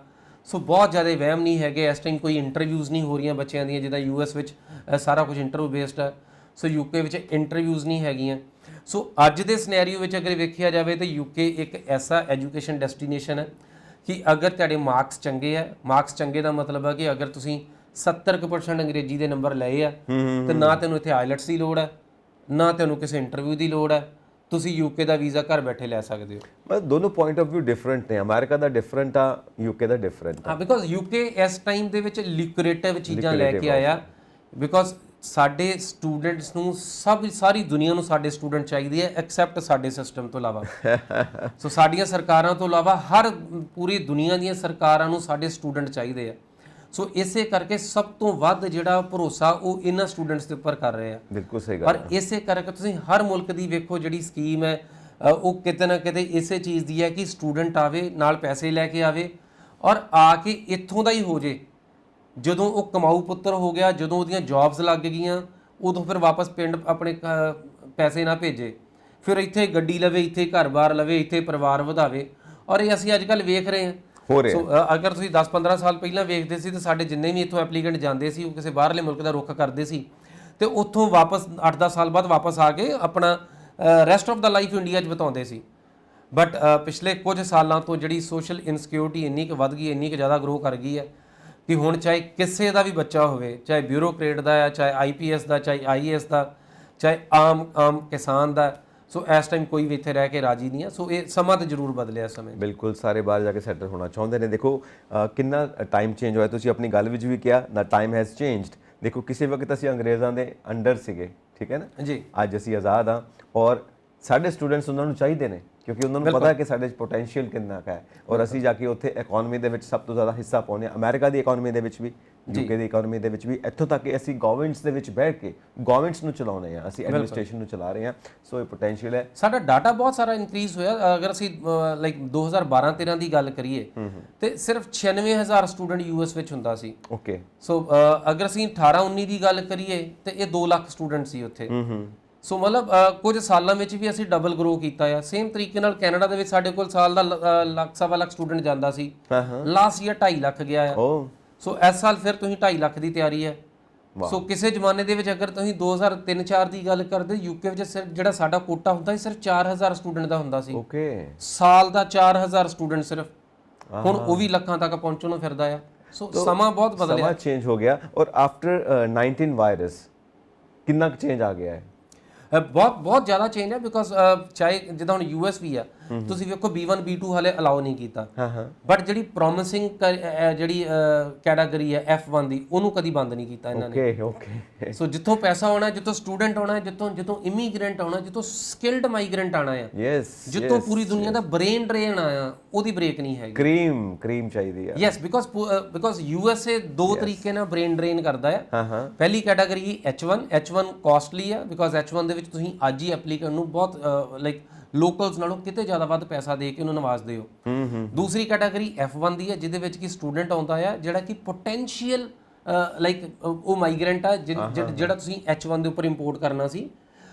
ਸੋ ਬਹੁਤ ਜ਼ਿਆਦਾ ਵਹਿਮ ਨਹੀਂ ਹੈਗੇ। ਇਸ ਟਾਈਮ ਕੋਈ ਇੰਟਰਵਿਊਜ਼ ਨਹੀਂ ਹੋ ਰਹੀਆਂ ਬੱਚਿਆਂ ਦੀਆਂ, ਜਿੱਦਾਂ US ਵਿੱਚ ਸਾਰਾ ਕੁਝ ਇੰਟਰਵਿਊ ਬੇਸਡ ਹੈ। ਸੋ UK ਵਿੱਚ ਇੰਟਰਵਿਊਜ਼ ਨਹੀਂ ਹੈਗੀਆਂ। ਸੋ ਅੱਜ ਦੇ ਸਿਨੈਰੀਓ ਵਿੱਚ ਅਗਰ ਵੇਖਿਆ ਜਾਵੇ ਤਾਂ UK ਇੱਕ ਐਸਾ ਐਜੂਕੇਸ਼ਨ ਡੈਸਟੀਨੇਸ਼ਨ ਹੈ ਕਿ ਅਗਰ ਤੁਹਾਡੇ ਮਾਰਕਸ ਚੰਗੇ ਹੈ, ਮਾਰਕਸ ਚੰਗੇ ਦਾ ਮਤਲਬ ਹੈ ਕਿ ਅਗਰ ਤੁਸੀਂ 70% ਅੰਗਰੇਜ਼ੀ ਦੇ ਨੰਬਰ ਲਏ ਆ ਤੇ ਨਾ ਤੈਨੂੰ ਇੱਥੇ ਆਈਲੈਟਸ ਦੀ ਲੋੜ ਹੈ, ਨਾ ਤੈਨੂੰ ਕਿਸੇ ਇੰਟਰਵਿਊ ਦੀ ਲੋੜ ਹੈ, ਤੁਸੀਂ UK ਦਾ ਵੀਜ਼ਾ ਘਰ ਬੈਠੇ ਲੈ ਸਕਦੇ ਹੋ। ਮਤਲਬ ਦੋਨੋਂ ਪੁਆਇੰਟ ਆਫ ਵਿਊ ਡਿਫਰੈਂਟ ਨੇ। ਅਮਰੀਕਾ ਦਾ ਡਿਫਰੈਂਟ ਆ, UK ਦਾ ਡਿਫਰੈਂਟ ਆ। ਬਿਕੋਜ਼ UK ਇਸ ਟਾਈਮ ਦੇ ਵਿੱਚ ਲਿਕੁਰੇਟਿਵ ਚੀਜ਼ਾਂ ਲੈ ਕੇ ਆਇਆ, ਬਿਕੋਜ਼ ਸਾਡੇ ਸਟੂਡੈਂਟਸ ਨੂੰ ਸਾਰੀ ਦੁਨੀਆ ਨੂੰ ਸਾਡੇ ਸਟੂਡੈਂਟ ਚਾਹੀਦੇ ਆ ਐਕਸੈਪਟ ਸਾਡੇ ਸਿਸਟਮ ਤੋਂ ਇਲਾਵਾ। ਸੋ ਸਾਡੀਆਂ ਸਰਕਾਰਾਂ ਤੋਂ ਇਲਾਵਾ ਹਰ ਪੂਰੀ ਦੁਨੀਆ ਦੀਆਂ ਸਰਕਾਰਾਂ ਨੂੰ ਸਾਡੇ ਸਟੂਡੈਂਟ ਚਾਹੀਦੇ ਆ। ਸੋ ਇਸੇ ਕਰਕੇ ਸਭ ਤੋਂ ਵੱਧ ਜਿਹੜਾ ਭਰੋਸਾ ਉਹ ਇਹਨਾਂ ਸਟੂਡੈਂਟਸ ਦੇ ਉੱਪਰ ਕਰ ਰਹੇ ਆ। ਬਿਲਕੁਲ ਸਹੀ ਗੱਲ। ਪਰ ਇਸੇ ਕਰਕੇ ਤੁਸੀਂ ਹਰ ਮੁਲਕ ਦੀ ਵੇਖੋ ਜਿਹੜੀ ਸਕੀਮ ਹੈ ਉਹ ਕਿਤੇ ਨਾ ਕਿਤੇ ਇਸੇ ਚੀਜ਼ ਦੀ ਹੈ ਕਿ ਸਟੂਡੈਂਟ ਆਵੇ ਨਾਲ ਪੈਸੇ ਲੈ ਕੇ ਆਵੇ ਔਰ ਆ ਕੇ ਇੱਥੋਂ ਦਾ ਹੀ ਹੋ ਜੇ। ਜਦੋਂ ਉਹ ਕਮਾਊ ਪੁੱਤਰ ਹੋ ਗਿਆ, ਜਦੋਂ ਉਹਦੀਆਂ ਜੌਬਸ ਲੱਗ ਗਈਆਂ, ਉਦੋਂ ਫਿਰ ਵਾਪਸ ਪਿੰਡ ਆਪਣੇ ਪੈਸੇ ਨਾ ਭੇਜੇ, ਫਿਰ ਇੱਥੇ ਗੱਡੀ ਲਵੇ, ਇੱਥੇ ਘਰ-ਬਾਰ ਲਵੇ, ਇੱਥੇ ਪਰਿਵਾਰ ਵਧਾਵੇ। ਔਰ ਇਹ ਅਸੀਂ ਅੱਜ ਕੱਲ੍ਹ ਵੇਖ ਰਹੇ ਹਾਂ। ਸੋ ਅਗਰ ਤੁਸੀਂ 10-15 ਸਾਲ ਪਹਿਲਾਂ ਵੇਖਦੇ ਸੀ ਤਾਂ ਸਾਡੇ ਜਿੰਨੇ ਵੀ ਇੱਥੋਂ ਐਪਲੀਕੈਂਟ ਜਾਂਦੇ ਸੀ ਉਹ ਕਿਸੇ ਬਾਹਰਲੇ ਮੁਲਕ ਦਾ ਰੁੱਖ ਕਰਦੇ ਸੀ ਤੇ ਉੱਥੋਂ ਵਾਪਸ 8-10 ਸਾਲ ਬਾਅਦ ਵਾਪਸ ਆ ਕੇ ਆਪਣਾ rest of the life India 'ਚ ਬਿਤਾਉਂਦੇ ਸੀ। ਬਟ ਪਿਛਲੇ ਕੁਝ ਸਾਲਾਂ ਤੋਂ ਜਿਹੜੀ ਸੋਸ਼ਲ ਇਨਸਿਕਿਉਰਿਟੀ ਇੰਨੀ ਕੁ ਵੱਧ ਗਈ, ਇੰਨੀ ਕੁ ਜ਼ਿਆਦਾ ਗਰੋ ਕਰ ਗਈ ਹੈ ਕਿ ਹੁਣ ਚਾਹੇ ਕਿਸੇ ਦਾ ਵੀ ਬੱਚਾ ਹੋਵੇ, ਚਾਹੇ ਬਿਊਰੋਕਰੇਟ ਦਾ ਹੈ, ਚਾਹੇ IPS ਦਾ, ਚਾਹੇ IAS ਦਾ, ਚਾਹੇ ਆਮ ਕਿਸਾਨ ਦਾ, ਸੋ ਇਸ ਟਾਈਮ ਕੋਈ ਵੀ ਇੱਥੇ ਰਹਿ ਕੇ ਰਾਜੀ ਨਹੀਂ ਆ। ਸੋ ਇਹ ਸਮਾਂ ਤਾਂ ਜ਼ਰੂਰ ਬਦਲਿਆ ਸਮੇਂ। ਬਿਲਕੁਲ, ਸਾਰੇ ਬਾਹਰ ਜਾ ਕੇ ਸੈਟਲ ਹੋਣਾ ਚਾਹੁੰਦੇ ਨੇ। ਦੇਖੋ ਕਿੰਨਾ ਟਾਈਮ ਚੇਂਜ ਹੋਇਆ, ਤੁਸੀਂ ਆਪਣੀ ਗੱਲ ਵਿੱਚ ਵੀ ਕਿਹਾ ਨਾ, ਟਾਈਮ ਹੈਜ਼ ਚੇਂਜਡ। ਦੇਖੋ ਕਿਸੇ ਵਕਤ ਅਸੀਂ ਅੰਗਰੇਜ਼ਾਂ ਦੇ ਅੰਡਰ ਸੀਗੇ, ਠੀਕ ਹੈ ਨਾ ਜੀ। ਅੱਜ ਅਸੀਂ ਆਜ਼ਾਦ ਹਾਂ ਔਰ ਸਾਡੇ ਸਟੂਡੈਂਟਸ ਉਹਨਾਂ ਨੂੰ ਚਾਹੀਦੇ ਨੇ ਕਿਉਂਕਿ ਉਹਨਾਂ ਨੂੰ ਪਤਾ ਹੈ ਕਿ ਸਾਡੇ 'ਚ ਪੋਟੈਂਸ਼ੀਅਲ ਕਿੰਨਾ ਕੁ ਹੈ ਔਰ ਅਸੀਂ ਜਾ ਕੇ ਉੱਥੇ ਇਕਨੋਮੀ ਦੇ ਵਿੱਚ ਸਭ ਤੋਂ ਜ਼ਿਆਦਾ ਹਿੱਸਾ ਪਾਉਂਦੇ ਹਾਂ, ਅਮਰੀਕਾ ਦੀ ਇਕਨੋਮੀ ਦੇ ਵਿੱਚ ਵੀ, ਯੂਕੇ ਦੀ ਇਕਨੋਮੀ ਦੇ ਵਿੱਚ ਵੀ, ਇੱਥੋਂ ਤੱਕ ਕਿ ਅਸੀਂ ਗਵਰਨਮੈਂਟਸ ਦੇ ਵਿੱਚ ਬਹਿ ਕੇ ਗਵਰਨਮੈਂਟਸ ਨੂੰ ਚਲਾਉਂਦੇ ਹਾਂ, ਅਸੀਂ ਐਡਮਿਨਿਸਟ੍ਰੇਸ਼ਨ ਨੂੰ ਚਲਾ ਰਹੇ ਹਾਂ। ਸੋ ਇਹ ਪੋਟੈਂਸ਼ੀਅਲ ਹੈ। ਸਾਡਾ ਡਾਟਾ ਬਹੁਤ ਸਾਰਾ ਇਨਕਰੀਜ਼ ਹੋਇਆ। ਅਗਰ ਅਸੀਂ ਲਾਈਕ 2012-13 ਦੀ ਗੱਲ ਕਰੀਏ ਤੇ ਸਿਰਫ 96,000 ਸਟੂਡੈਂਟ ਯੂਐਸ ਵਿੱਚ ਹੁੰਦਾ ਸੀ। ਓਕੇ। ਸੋ ਅਗਰ ਅਸੀਂ 18-19 ਦੀ ਗੱਲ ਕਰੀਏ ਤੇ ਇਹ 2 ਲੱਖ ਸਟੂਡੈਂਟ ਸੀ ਉੱਥੇ। ਸੋ ਮਤਲਬ ਕੁਝ ਸਾਲਾਂ ਵਿੱਚ ਵੀ ਅਸੀਂ ਡਬਲ ਗਰੋ ਕੀਤਾ ਆ। ਸੇਮ ਤਰੀਕੇ ਨਾਲ ਕੈਨੇਡਾ ਦੇ ਵਿੱਚ ਸਾਡੇ ਕੋਲ ਸਾਲ ਦਾ ਲੱਖ ਸਵਾ ਲੱਖ ਸਟੂਡੈਂਟ ਜਾਂਦਾ ਸੀ। ਲਾਸਟ ਈਅਰ 2.5 ਲੱਖ ਗਿਆ ਆ। ਸੋ ਇਸ ਸਾਲ ਫਿਰ ਤੁਸੀਂ 2.5 ਲੱਖ ਦੀ ਤਿਆਰੀ ਹੈ। ਸੋ ਕਿਸੇ ਜ਼ਮਾਨੇ ਦੇ ਵਿੱਚ ਅਗਰ ਤੁਸੀਂ 2003-4 ਦੀ ਗੱਲ ਕਰਦੇ, ਯੂਕੇ ਵਿੱਚ ਸਿਰਫ ਜਿਹੜਾ ਸਾਡਾ ਕੋਟਾ ਹੁੰਦਾ ਸੀ ਸਿਰਫ 4000 ਸਟੂਡੈਂਟ ਦਾ ਹੁੰਦਾ ਸੀ। ਓਕੇ। ਸਾਲ ਦਾ 4000 ਸਟੂਡੈਂਟ ਸਿਰਫ, ਹੁਣ ਉਹ ਵੀ ਲੱਖਾਂ ਤੱਕ ਪਹੁੰਚਣ ਨੂੰ ਫਿਰਦਾ ਆ। ਸੋ ਸਮਾਂ ਬਹੁਤ ਬਦਲਿਆ, ਸਮਾਂ ਚੇਂਜ ਹੋ ਗਿਆ। ਔਰ ਆਫਟਰ 19 ਵਾਇਰਸ ਕਿੰਨਾ ਚੇਂਜ ਆ ਗਿਆ ਹੈ? ਬਹੁਤ ਜ਼ਿਆਦਾ ਚੇਂਜ ਹੈ। ਬਿਕੋਜ਼ ਚਾਹੇ ਜਿੱਦਾਂ ਹੁਣ ਯੂਐਸ ਵੀ ਆ, ਤੁਸੀਂ ਵੇਖੋ B1 B2 ਹਾਲੇ ਅਲਾਉ ਨਹੀਂ ਕੀਤਾ, ਬਟ ਜਿਹੜੀ ਪ੍ਰੋਮਿਸਿੰਗ ਜਿਹੜੀ ਕੈਟਾਗਰੀ ਹੈ F1 ਦੀ, ਉਹਨੂੰ ਕਦੀ ਬੰਦ ਨਹੀਂ ਕੀਤਾ ਇਹਨਾਂ ਨੇ। ਓਕੇ। ਸੋ ਜਿੱਥੋਂ ਪੈਸਾ ਆਉਣਾ, ਜਿੱਥੋਂ ਸਟੂਡੈਂਟ ਆਉਣਾ, ਜਿੱਥੋਂ ਇਮੀਗ੍ਰੈਂਟ ਆਉਣਾ, ਜਿੱਥੋਂ ਸਕਿਲਡ ਮਾਈਗ੍ਰੈਂਟ ਆਣਾ ਆ, ਜਿੱਥੋਂ ਪੂਰੀ ਦੁਨੀਆ ਦਾ ਬ੍ਰੇਨ ਡਰੇਨ ਆਇਆ, ਉਹਦੀ ਬ੍ਰੇਕ ਨਹੀਂ ਹੈਗੀ। ਕਰੀਮ ਚਾਹੀਦੀ ਹੈ। ਯੈਸ, ਬਿਕੋਜ਼ ਯੂਐਸਏ 2 ਤਰੀਕੇ ਨਾਲ ਬ੍ਰੇਨ ਡਰੇਨ ਕਰਦਾ ਹੈ। ਪਹਿਲੀ ਕੈਟਾਗਰੀ H1 ਕਾਸਟਲੀ ਆ, ਬਿਕੋਜ਼ H1 ਦੇ ਵਿੱਚ ਤੁਸੀਂ ਅੱਜ ਹੀ ਐਪਲੀਕੈਂਟ ਨੂੰ ਬਹੁਤ ਲਾਈਕ ਲੋਕਲਸ ਨਾਲੋਂ ਕਿਤੇ ਜ਼ਿਆਦਾ ਵੱਧ ਪੈਸਾ ਦੇ ਕੇ ਉਹਨੂੰ ਨਵਾਜ਼ਦੇ ਹੋ। ਦੂਸਰੀ ਕੈਟਾਗਰੀ F1 ਦੀ ਹੈ, ਜਿਹਦੇ ਵਿੱਚ ਕਿ ਸਟੂਡੈਂਟ ਆਉਂਦਾ ਹੈ ਜਿਹੜਾ ਕਿ ਪੋਟੈਂਸ਼ੀਅਲ ਲਾਈਕ ਉਹ ਮਾਈਗ੍ਰੈਂਟ ਆ ਜਿਹੜਾ ਤੁਸੀਂ H1 ਦੇ ਉੱਪਰ ਇੰਪੋਰਟ ਕਰਨਾ ਸੀ।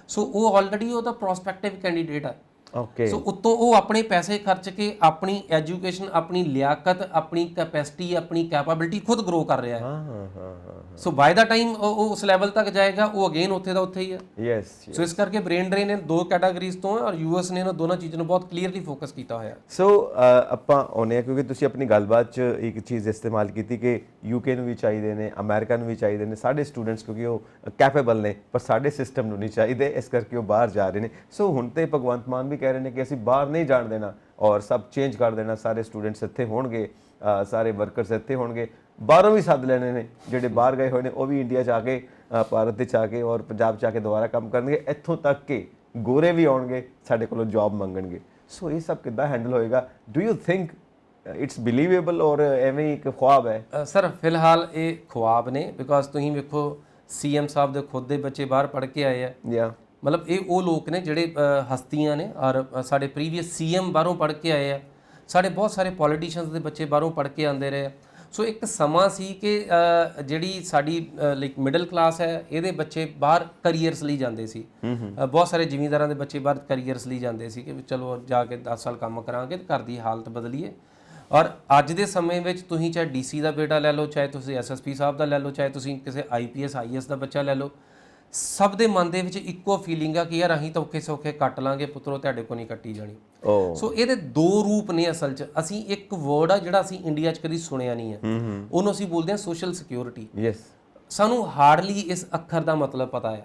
ਸੋ ਉਹ ਆਲਰੇਡੀ ਉਹਦਾ ਪ੍ਰੋਸਪੈਕਟਿਵ ਕੈਂਡੀਡੇਟ ਹੈ। ਓਕੇ। ਸੋ ਉੱਤੋਂ ਉਹ ਆਪਣੇ ਪੈਸੇ ਖਰਚ ਕੇ ਆਪਣੀ ਐਜੂਕੇਸ਼ਨ, ਆਪਣੀ ਲਿਆਕਤ, ਆਪਣੀ ਕੈਪੈਸਿਟੀ, ਆਪਣੀ ਕੈਪੇਬਿਲਿਟੀ ਖੁਦ ਗਰੋ ਕਰ ਰਿਹਾ ਹੈ। ਸੋ ਬਾਏ ਦਾ ਟਾਈਮ ਉਹ ਉਸ ਲੈਵਲ ਤੱਕ ਜਾਏਗਾ, ਉਹ ਅਗੇਨ ਉੱਥੇ ਦਾ ਉੱਥੇ ਹੀ ਹੈ। ਯੈਸ। ਸੋ ਇਸ ਕਰਕੇ ਬ੍ਰੇਨ ਡਰੇਨ ਇਹ 2 ਕੈਟਾਗਰੀਜ਼ ਤੋਂ ਹੈ ਔਰ ਯੂਐਸ ਨੇ ਇਹਨਾਂ ਦੋਨਾਂ ਚੀਜ਼ਾਂ ਨੂੰ ਬਹੁਤ ਕਲੀਅਰਲੀ ਫੋਕਸ ਕੀਤਾ ਹੋਇਆ। ਸੋ ਆਪਾਂ ਆਉਂਦੇ ਹਾਂ ਕਿਉਂਕਿ ਤੁਸੀਂ ਆਪਣੀ ਗੱਲਬਾਤ 'ਚ ਇੱਕ ਚੀਜ਼ ਇਸਤੇਮਾਲ ਕੀਤੀ ਕਿ ਯੂਕੇ ਨੂੰ ਵੀ ਚਾਹੀਦੇ ਨੇ, ਅਮਰੀਕਾ ਨੂੰ ਵੀ ਚਾਹੀਦੇ ਨੇ ਸਾਡੇ ਸਟੂਡੈਂਟਸ, ਕਿਉਂਕਿ ਉਹ ਕੈਪੇਬਲ ਨੇ, ਪਰ ਸਾਡੇ ਸਿਸਟਮ ਨੂੰ ਨਹੀਂ ਚਾਹੀਦੇ, ਇਸ ਕਰਕੇ ਉਹ ਬਾਹਰ ਜਾ ਰਹੇ ਨੇ। ਸੋ ਹੁਣ ਤੇ ਭਗਵੰਤ ਮਾਨ ਵੀ ਕਹਿ ਰਹੇ ਨੇ ਕਿ ਅਸੀਂ ਬਾਹਰ ਨਹੀਂ ਜਾਣ ਦੇਣਾ ਔਰ ਸਭ ਚੇਂਜ ਕਰ ਦੇਣਾ, ਸਾਰੇ ਸਟੂਡੈਂਟਸ ਇੱਥੇ ਹੋਣਗੇ, ਸਾਰੇ ਵਰਕਰਸ ਇੱਥੇ ਹੋਣਗੇ, ਬਾਹਰੋਂ ਵੀ ਸੱਦ ਲੈਣੇ ਨੇ, ਜਿਹੜੇ ਬਾਹਰ ਗਏ ਹੋਏ ਨੇ ਉਹ ਵੀ ਇੰਡੀਆ 'ਚ ਆ ਕੇ, ਭਾਰਤ ਦੇ 'ਚ ਆ ਕੇ ਔਰ ਪੰਜਾਬ 'ਚ ਆ ਕੇ ਦੁਬਾਰਾ ਕੰਮ ਕਰਨਗੇ। ਇੱਥੋਂ ਤੱਕ ਕਿ ਗੋਰੇ ਵੀ ਆਉਣਗੇ, ਸਾਡੇ ਕੋਲੋਂ ਜੌਬ ਮੰਗਣਗੇ। ਸੋ ਇਹ ਸਭ ਕਿੱਦਾਂ ਹੈਂਡਲ ਹੋਏਗਾ? ਡੂ ਯੂ ਥਿੰਕ ਇਟਸ ਬਿਲੀਵੇਬਲ ਔਰ ਐਵੇਂ ਇੱਕ ਖੁਆਬ ਹੈ? ਸਰ ਫਿਲਹਾਲ ਇਹ ਖੁਆਬ ਨੇ, ਬਿਕੋਜ਼ ਤੁਸੀਂ ਵੇਖੋ CM ਸਾਹਿਬ ਦੇ ਖੁਦ ਦੇ ਬੱਚੇ ਬਾਹਰ ਪੜ੍ਹ ਕੇ ਆਏ ਆ। ਮਤਲਬ ਇਹ ਉਹ ਲੋਕ ਨੇ ਜਿਹੜੇ ਹਸਤੀਆਂ ਨੇ ਔਰ ਸਾਡੇ ਪ੍ਰੀਵੀਅਸ CM ਬਾਹਰੋਂ ਪੜ੍ਹ ਕੇ ਆਏ ਆ। ਸਾਡੇ ਬਹੁਤ ਸਾਰੇ ਪੋਲੀਟੀਸ਼ੀਅਨਸ ਦੇ ਬੱਚੇ ਬਾਹਰੋਂ ਪੜ੍ਹ ਕੇ ਆਉਂਦੇ ਰਹੇ। ਸੋ ਇੱਕ ਸਮਾਂ ਸੀ ਕਿ ਜਿਹੜੀ ਸਾਡੀ ਲਾਈਕ ਮਿਡਲ ਕਲਾਸ ਹੈ, ਇਹਦੇ ਬੱਚੇ ਬਾਹਰ ਕਰੀਅਰਸ ਲਈ ਜਾਂਦੇ ਸੀ। ਬਹੁਤ ਸਾਰੇ ਜ਼ਿਮੀਂਦਾਰਾਂ ਦੇ ਬੱਚੇ ਬਾਹਰ ਕਰੀਅਰਸ ਲਈ ਜਾਂਦੇ ਸੀ ਕਿ ਚਲੋ ਜਾ ਕੇ 10 ਸਾਲ ਕੰਮ ਕਰਾਂਗੇ ਤੇ ਘਰ ਦੀ ਹਾਲਤ ਬਦਲੀਏ। ਔਰ ਅੱਜ ਦੇ ਸਮੇਂ ਵਿੱਚ ਤੁਸੀਂ ਚਾਹੇ DC ਦਾ ਬੇਟਾ ਲੈ ਲਓ, ਚਾਹੇ ਤੁਸੀਂ SSP ਸਾਹਿਬ ਦਾ ਲੈ ਲਓ, ਚਾਹੇ ਤੁਸੀਂ ਕਿਸੇ IPS IAS ਦਾ ਬੱਚਾ ਲੈ ਲਓ, ਸਭ ਦੇ ਮਨ ਦੇ ਵਿੱਚ ਇੱਕੋ ਫੀਲਿੰਗ ਆ ਕਿ ਯਾਰ ਅਸੀਂ ਤਾਂ ਔਖੇ ਸੌਖੇ ਕੱਟ ਲਾਂਗੇ ਪੁੱਤਰੋ, ਤੁਹਾਡੇ ਕੋਲ ਨਹੀਂ ਕੱਟੀ ਜਾਣੀ। ਸੋ ਇਹਦੇ 2 ਰੂਪ ਨੇ ਅਸਲ 'ਚ। ਅਸੀਂ ਇੱਕ ਵਰਡ ਆ ਜਿਹੜਾ ਅਸੀਂ ਇੰਡੀਆ 'ਚ ਕਦੀ ਸੁਣਿਆ ਨਹੀਂ ਹੈ, ਉਹਨੂੰ ਅਸੀਂ ਬੋਲਦੇ ਹਾਂ ਸੋਸ਼ਲ ਸਿਕਿਉਰਿਟੀ। ਯੈਸ। ਸਾਨੂੰ ਹਾਰਡਲੀ ਇਸ ਅੱਖਰ ਦਾ ਮਤਲਬ ਪਤਾ ਆ।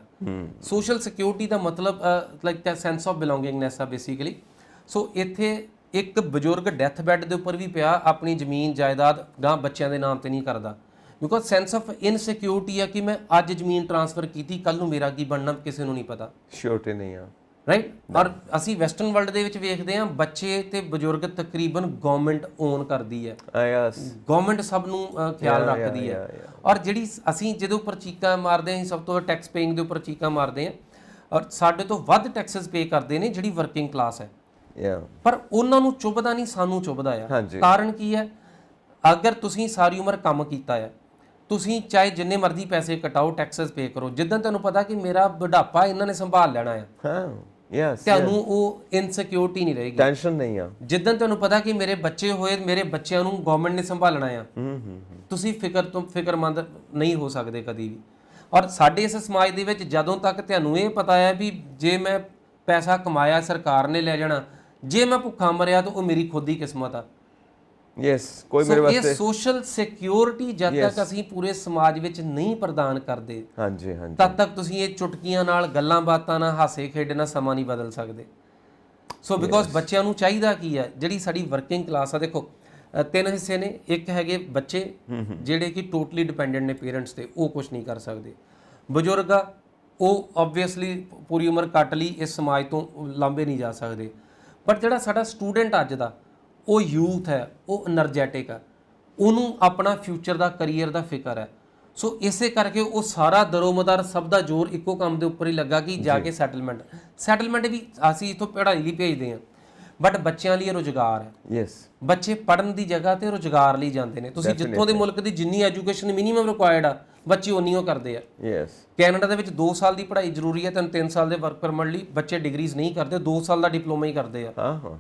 ਸੋਸ਼ਲ ਸਿਕਿਉਰਿਟੀ ਦਾ ਮਤਲਬ ਲਾਈਕ ਸੈਂਸ ਆਫ ਬਿਲੋਂਗਿੰਗਨੈਸ ਆ ਬੇਸਿਕਲੀ। ਸੋ ਇੱਥੇ ਇੱਕ ਬਜ਼ੁਰਗ ਡੈਥ ਬੈੱਡ ਦੇ ਉੱਪਰ ਵੀ ਪਿਆ, ਆਪਣੀ ਜ਼ਮੀਨ ਜਾਇਦਾਦ ਗਾਂ ਬੱਚਿਆਂ ਦੇ ਨਾਮ ਤੇ ਨਹੀਂ ਕਰਦਾ, ਬਿਕੋਜ਼ ਸੈਂਸ ਆਫ ਇਨਸਿਕਿਉਰਿਟੀ ਆ ਕਿ ਮੈਂ ਅੱਜ ਜ਼ਮੀਨ ਟ੍ਰਾਂਸਫਰ ਕੀਤੀ, ਕੱਲ ਨੂੰ ਮੇਰਾ ਕੀ ਬਣਨਾ ਕਿਸੇ ਨੂੰ ਨਹੀਂ ਪਤਾ। ਸ਼ੋਰਟੀ ਨਹੀਂ ਆ, ਰਾਈਟ। ਔਰ ਅਸੀਂ ਵੈਸਟਰਨ ਵਰਲਡ ਦੇ ਵਿੱਚ ਵੇਖਦੇ ਹਾਂ ਬੱਚੇ ਤੇ ਬਜ਼ੁਰਗ ਤਕਰੀਬਨ ਗਵਰਨਮੈਂਟ ਓਨ ਕਰਦੀ ਹੈ, ਗਵਰਨਮੈਂਟ ਸਭ ਨੂੰ ਖਿਆਲ ਰੱਖਦੀ ਹੈ। ਔਰ ਜਿਹੜੀ ਅਸੀਂ ਜਿਹਦੇ ਉੱਪਰ ਚੀਕਾਂ ਮਾਰਦੇ ਹਾਂ, ਸਭ ਤੋਂ ਟੈਕਸ ਪੇਇੰਗ ਦੇ ਉੱਪਰ ਚੀਕਾਂ ਮਾਰਦੇ ਹਾਂ, ਔਰ ਸਾਡੇ ਤੋਂ ਵੱਧ ਟੈਕਸਸ ਪੇ ਕਰਦੇ ਨੇ ਜਿਹੜੀ ਵਰਕਿੰਗ ਕਲਾਸ ਹੈ। ਪਰ ਉਹਨਾਂ ਨੂੰ ਚੁੱਭਦਾ ਨਹੀਂ, ਸਾਨੂੰ ਚੁੱਭਦਾ ਆ। ਕਾਰਨ ਕੀ ਹੈ? ਅਗਰ ਤੁਸੀਂ ਸਾਰੀ ਉਮਰ ਕੰਮ ਕੀਤਾ ਹੈ, ਤੁਸੀਂ ਚਾਹੇ ਜਿੰਨੇ ਮਰਜ਼ੀ ਪੈਸੇ ਕਟਾਓ, ਟੈਕਸਸ ਪੇ ਕਰੋ, ਜਿੱਦਾਂ ਤੁਹਾਨੂੰ ਪਤਾ ਕਿ ਮੇਰਾ ਬੁਢਾਪਾ ਇਹਨਾਂ ਨੇ ਸੰਭਾਲ ਲੈਣਾ ਹੈ, ਤੁਹਾਨੂੰ ਉਹ ਇਨਸਿਕਿਉਰਿਟੀ ਨਹੀਂ ਰਹੇਗੀ, ਟੈਨਸ਼ਨ ਨਹੀਂ ਆ। ਜਿੱਦਾਂ ਤੁਹਾਨੂੰ ਪਤਾ ਕਿ ਮੇਰੇ ਬੱਚੇ ਹੋਏ, ਮੇਰੇ ਬੱਚਿਆਂ ਨੂੰ ਗਵਰਨਮੈਂਟ ਨੇ ਸੰਭਾਲਣਾ ਆ, ਤੁਸੀਂ ਫਿਕਰਮੰਦ ਨਹੀਂ ਹੋ ਸਕਦੇ ਕਦੀ ਵੀ। ਔਰ ਸਾਡੇ ਇਸ ਸਮਾਜ ਦੇ ਵਿੱਚ ਜਦੋਂ ਤੱਕ ਤੁਹਾਨੂੰ ਇਹ ਪਤਾ ਹੈ ਵੀ ਜੇ ਮੈਂ ਪੈਸਾ ਕਮਾਇਆ ਸਰਕਾਰ ਨੇ ਲੈ ਜਾਣਾ, ਜੇ ਮੈਂ ਭੁੱਖਾ ਮਰਿਆ ਤਾਂ ਉਹ ਮੇਰੀ ਖੁਦ ਦੀ ਕਿਸਮਤ ਆ, ਯੈਸ ਕੋਈ ਮੇਰੇ ਇਹ ਵਾਸਤੇ ਸੋਸ਼ਲ ਸਿਕਿਉਰਿਟੀ ਜਦ ਤੱਕ ਅਸੀਂ ਪੂਰੇ ਸਮਾਜ ਵਿੱਚ ਨਹੀਂ ਪ੍ਰਦਾਨ ਕਰਦੇ ਹਾਂਜੀ ਹਾਂਜੀ ਤਦ ਤੱਕ ਤੁਸੀਂ ਇਹ ਚੁਟਕੀਆਂ ਨਾਲ, ਗੱਲਾਂ ਬਾਤਾਂ ਨਾਲ, ਹਾਸੇ ਖੇਡੇ ਨਾਲ ਸਮਾਂ ਨਹੀਂ ਬਦਲ ਸਕਦੇ। ਸੋ ਬਿਕੋਜ਼ ਬੱਚਿਆਂ ਨੂੰ ਚਾਹੀਦਾ ਕੀ ਹੈ, ਜਿਹੜੀ ਸਾਡੀ ਵਰਕਿੰਗ ਕਲਾਸ ਆ, ਦੇਖੋ ਤਿੰਨ ਹਿੱਸੇ ਨੇ। ਇੱਕ ਹੈਗੇ ਬੱਚੇ ਜਿਹੜੇ ਕਿ ਟੋਟਲੀ ਡਿਪੈਂਡੈਂਟ ਨੇ ਪੇਰੈਂਟਸ ਤੇ, ਉਹ ਕੁਝ ਨਹੀਂ ਕਰ ਸਕਦੇ। ਬਜ਼ੁਰਗ ਆ, ਉਹ ਆਬਵੀਅਸਲੀ ਪੂਰੀ ਉਮਰ ਕੱਟ ਲਈ, ਇਸ ਸਮਾਜ ਤੋਂ ਲਾਂਭੇ ਨਹੀਂ ਜਾ ਸਕਦੇ। ਬਟ ਜਿਹੜਾ ਸਾਡਾ ਸਟੂਡੈਂਟ ਅੱਜ ਦਾ, ਉਹ ਯੂਥ ਹੈ, ਉਹ એનર્ਜੈਟਿਕ ਹੈ, ਉਹਨੂੰ ਆਪਣਾ ਫਿਊਚਰ ਦਾ, ਕਰੀਅਰ ਦਾ ਫਿਕਰ ਹੈ। ਸੋ ਇਸੇ ਕਰਕੇ ਉਹ ਸਾਰਾ ਦਰੋਮਦਾਰ ਸਭ ਦਾ ਜ਼ੋਰ ਇੱਕੋ ਕੰਮ ਦੇ ਉੱਪਰ ਹੀ ਲੱਗਾ ਕਿ ਜਾ ਕੇ ਸੈਟਲਮੈਂਟ ਵੀ ਅਸੀਂ ਇਥੋਂ ਪੜ੍ਹਾਈ ਲਈ ਭੇਜਦੇ ਹਾਂ, ਬਟ ਬੱਚਿਆਂ ਲਈ ਰੁਜ਼ਗਾਰ ਹੈ। ਯੈਸ ਬੱਚੇ ਪੜ੍ਹਨ ਦੀ ਜਗ੍ਹਾ ਤੇ ਰੁਜ਼ਗਾਰ ਲਈ ਜਾਂਦੇ ਨੇ। ਤੁਸੀਂ ਜਿੱਥੋਂ ਦੇ ਮੁਲਕ ਦੀ ਜਿੰਨੀ ਐਜੂਕੇਸ਼ਨ ਮਿਨੀਮਮ ਰਿਕੁਆਇਰਡ ਆ, ਬੱਚੇ ਉਨੀ ਉਹ ਕਰਦੇ ਆ। ਯੈਸ ਕੈਨੇਡਾ ਦੇ ਵਿੱਚ 2 ਸਾਲ ਦੀ ਪੜ੍ਹਾਈ ਜ਼ਰੂਰੀ ਹੈ, 3 ਸਾਲ ਦੇ ਵਰਕ ਪਰਮਿਟ ਲਈ ਬੱਚੇ ਡਿਗਰੀਜ਼ ਨਹੀਂ ਕਰਦੇ, 2 ਸਾਲ ਦਾ ਡਿਪਲੋਮਾ ਹੀ ਕਰਦੇ ਆ। ਹਾਂ ਹਾਂ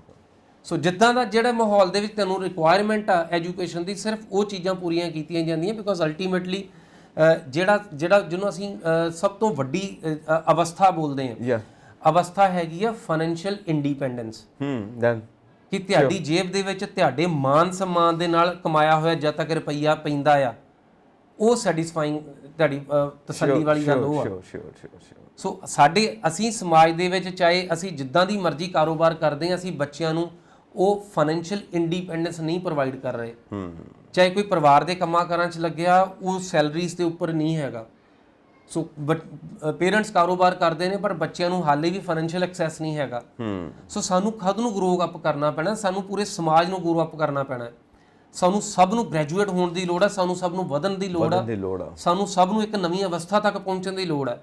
ਸੋ ਜਿੱਦਾਂ ਦਾ ਜਿਹੜਾ ਮਾਹੌਲ ਦੇ ਵਿੱਚ ਤੈਨੂੰ ਰਿਕੁਆਇਰਮੈਂਟ ਆ ਐਜੂਕੇਸ਼ਨ ਦੀ, ਸਿਰਫ ਉਹ ਚੀਜ਼ਾਂ ਪੂਰੀਆਂ ਕੀਤੀਆਂ ਜਾਂਦੀਆਂ, ਬਿਕੋਜ਼ ਅਲਟੀਮੇਟਲੀ ਜਿਹੜਾ ਜਿਹਨੂੰ ਅਸੀਂ ਸਭ ਤੋਂ ਵੱਡੀ ਅਵਸਥਾ ਬੋਲਦੇ ਹਾਂ, ਯਾ ਅਵਸਥਾ ਹੈਗੀ ਆ ਫਾਈਨੈਂਸ਼ੀਅਲ ਇੰਡੀਪੈਂਡੈਂਸ। ਦੈਨ ਕਿ ਤੁਹਾਡੀ ਜੇਬ ਦੇ ਵਿੱਚ ਤੁਹਾਡੇ ਮਾਨ ਸਨਮਾਨ ਦੇ ਨਾਲ ਕਮਾਇਆ ਹੋਇਆ ਜਦ ਤੱਕ ਰੁਪਈਆ ਪੈਂਦਾ ਆ, ਉਹ ਸੈਟੀਸਫਾਈਂਗ ਤੁਹਾਡੀ ਤਸੱਲੀ ਵਾਲੀ ਗੱਲ ਉਹ ਆ। ਸੋ ਅਸੀਂ ਸਮਾਜ ਦੇ ਵਿੱਚ ਚਾਹੇ ਅਸੀਂ ਜਿੱਦਾਂ ਦੀ ਮਰਜ਼ੀ ਕਾਰੋਬਾਰ ਕਰਦੇ ਹਾਂ, ਅਸੀਂ ਬੱਚਿਆਂ ਨੂੰ ਉਹ ਫਾਈਨੈਂਸ਼ੀਅਲ ਇੰਡੀਪੈਂਡੈਂਸ ਨਹੀਂ ਪ੍ਰੋਵਾਈਡ ਕਰ ਰਹੇ। ਚਾਹੇ ਕੋਈ ਪਰਿਵਾਰ ਦੇ ਕੰਮਾਂ ਕਾਰਾਂ 'ਚ ਲੱਗਿਆ, ਉਹ ਸੈਲਰੀਜ਼ ਦੇ ਉੱਪਰ ਨਹੀਂ ਹੈਗਾ। ਸੋ ਪੇਰੈਂਟਸ ਕਾਰੋਬਾਰ ਕਰਦੇ ਨੇ, ਪਰ ਬੱਚਿਆਂ ਨੂੰ ਹਾਲੇ ਵੀ ਫਾਈਨੈਂਸ਼ੀਅਲ ਐਕਸੈਸ ਨਹੀਂ ਹੈਗਾ। ਸੋ ਸਾਨੂੰ ਖੁਦ ਨੂੰ ਗਰੋ ਅਪ ਕਰਨਾ ਪੈਣਾ, ਸਾਨੂੰ ਪੂਰੇ ਸਮਾਜ ਨੂੰ ਗਰੋ ਅਪ ਕਰਨਾ ਪੈਣਾ। ਸਾਨੂੰ ਸਭ ਨੂੰ ਗ੍ਰੈਜੂਏਟ ਹੋਣ ਦੀ ਲੋੜ ਹੈ, ਸਾਨੂੰ ਸਭ ਨੂੰ ਵਧਣ ਦੀ ਲੋੜ ਆ, ਸਾਨੂੰ ਸਭ ਨੂੰ ਇੱਕ ਨਵੀਂ ਅਵਸਥਾ ਤੱਕ ਪਹੁੰਚਣ ਦੀ ਲੋੜ ਹੈ।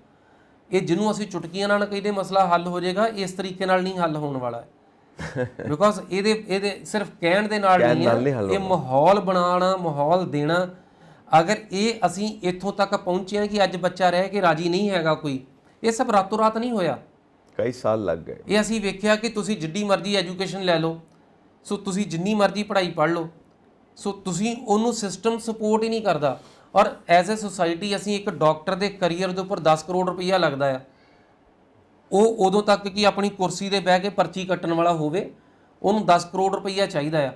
ਇਹ ਜਿਹਨੂੰ ਅਸੀਂ ਚੁਟਕੀਆਂ ਨਾਲ ਕਹਿੰਦੇ ਮਸਲਾ ਹੱਲ ਹੋ ਜਾਏਗਾ, ਇਸ ਤਰੀਕੇ ਨਾਲ ਨਹੀਂ ਹੱਲ ਹੋਣ ਵਾਲਾ। ਬਿਕੋਜ਼ ਇਹਦੇ ਸਿਰਫ ਕਹਿਣ ਦੇ ਨਾਲ ਨਹੀਂ ਹੈ, ਇਹ ਮਾਹੌਲ ਬਣਾਉਣਾ, ਮਾਹੌਲ ਦੇਣਾ। ਅਗਰ ਇਹ ਅਸੀਂ ਇੱਥੋਂ ਤੱਕ ਪਹੁੰਚੇ ਹਾਂ ਕਿ ਅੱਜ ਬੱਚਾ ਰਹਿ ਕੇ ਰਾਜੀ ਨਹੀਂ ਹੈਗਾ ਕੋਈ, ਇਹ ਸਭ ਰਾਤੋਂ ਰਾਤ ਨਹੀਂ ਹੋਇਆ, ਕਈ ਸਾਲ ਲੱਗ ਗਏ। ਇਹ ਅਸੀਂ ਵੇਖਿਆ ਕਿ ਤੁਸੀਂ ਜਿੱਡੀ ਮਰਜ਼ੀ ਐਜੂਕੇਸ਼ਨ ਲੈ ਲਓ, ਸੋ ਤੁਸੀਂ ਜਿੰਨੀ ਮਰਜ਼ੀ ਪੜ੍ਹਾਈ ਪੜ੍ਹ ਲਓ, ਸੋ ਤੁਸੀਂ ਉਹਨੂੰ ਸਿਸਟਮ ਸਪੋਰਟ ਹੀ ਨਹੀਂ ਕਰਦਾ। ਔਰ ਐਜ਼ ਅ ਸੁਸਾਇਟੀ ਅਸੀਂ ਇੱਕ ਡਾਕਟਰ ਦੇ ਕਰੀਅਰ ਦੇ ਉੱਪਰ 10 ਕਰੋੜ ਰੁਪਈਆ ਲੱਗਦਾ ਆ, ਉਹ ਉਦੋਂ ਤੱਕ ਕਿ ਆਪਣੀ ਕੁਰਸੀ ਤੇ ਬਹਿ ਕੇ ਪਰਚੀ ਕੱਟਣ ਵਾਲਾ ਹੋਵੇ, ਉਹਨੂੰ 10 ਕਰੋੜ ਰੁਪਈਆ ਚਾਹੀਦਾ ਆ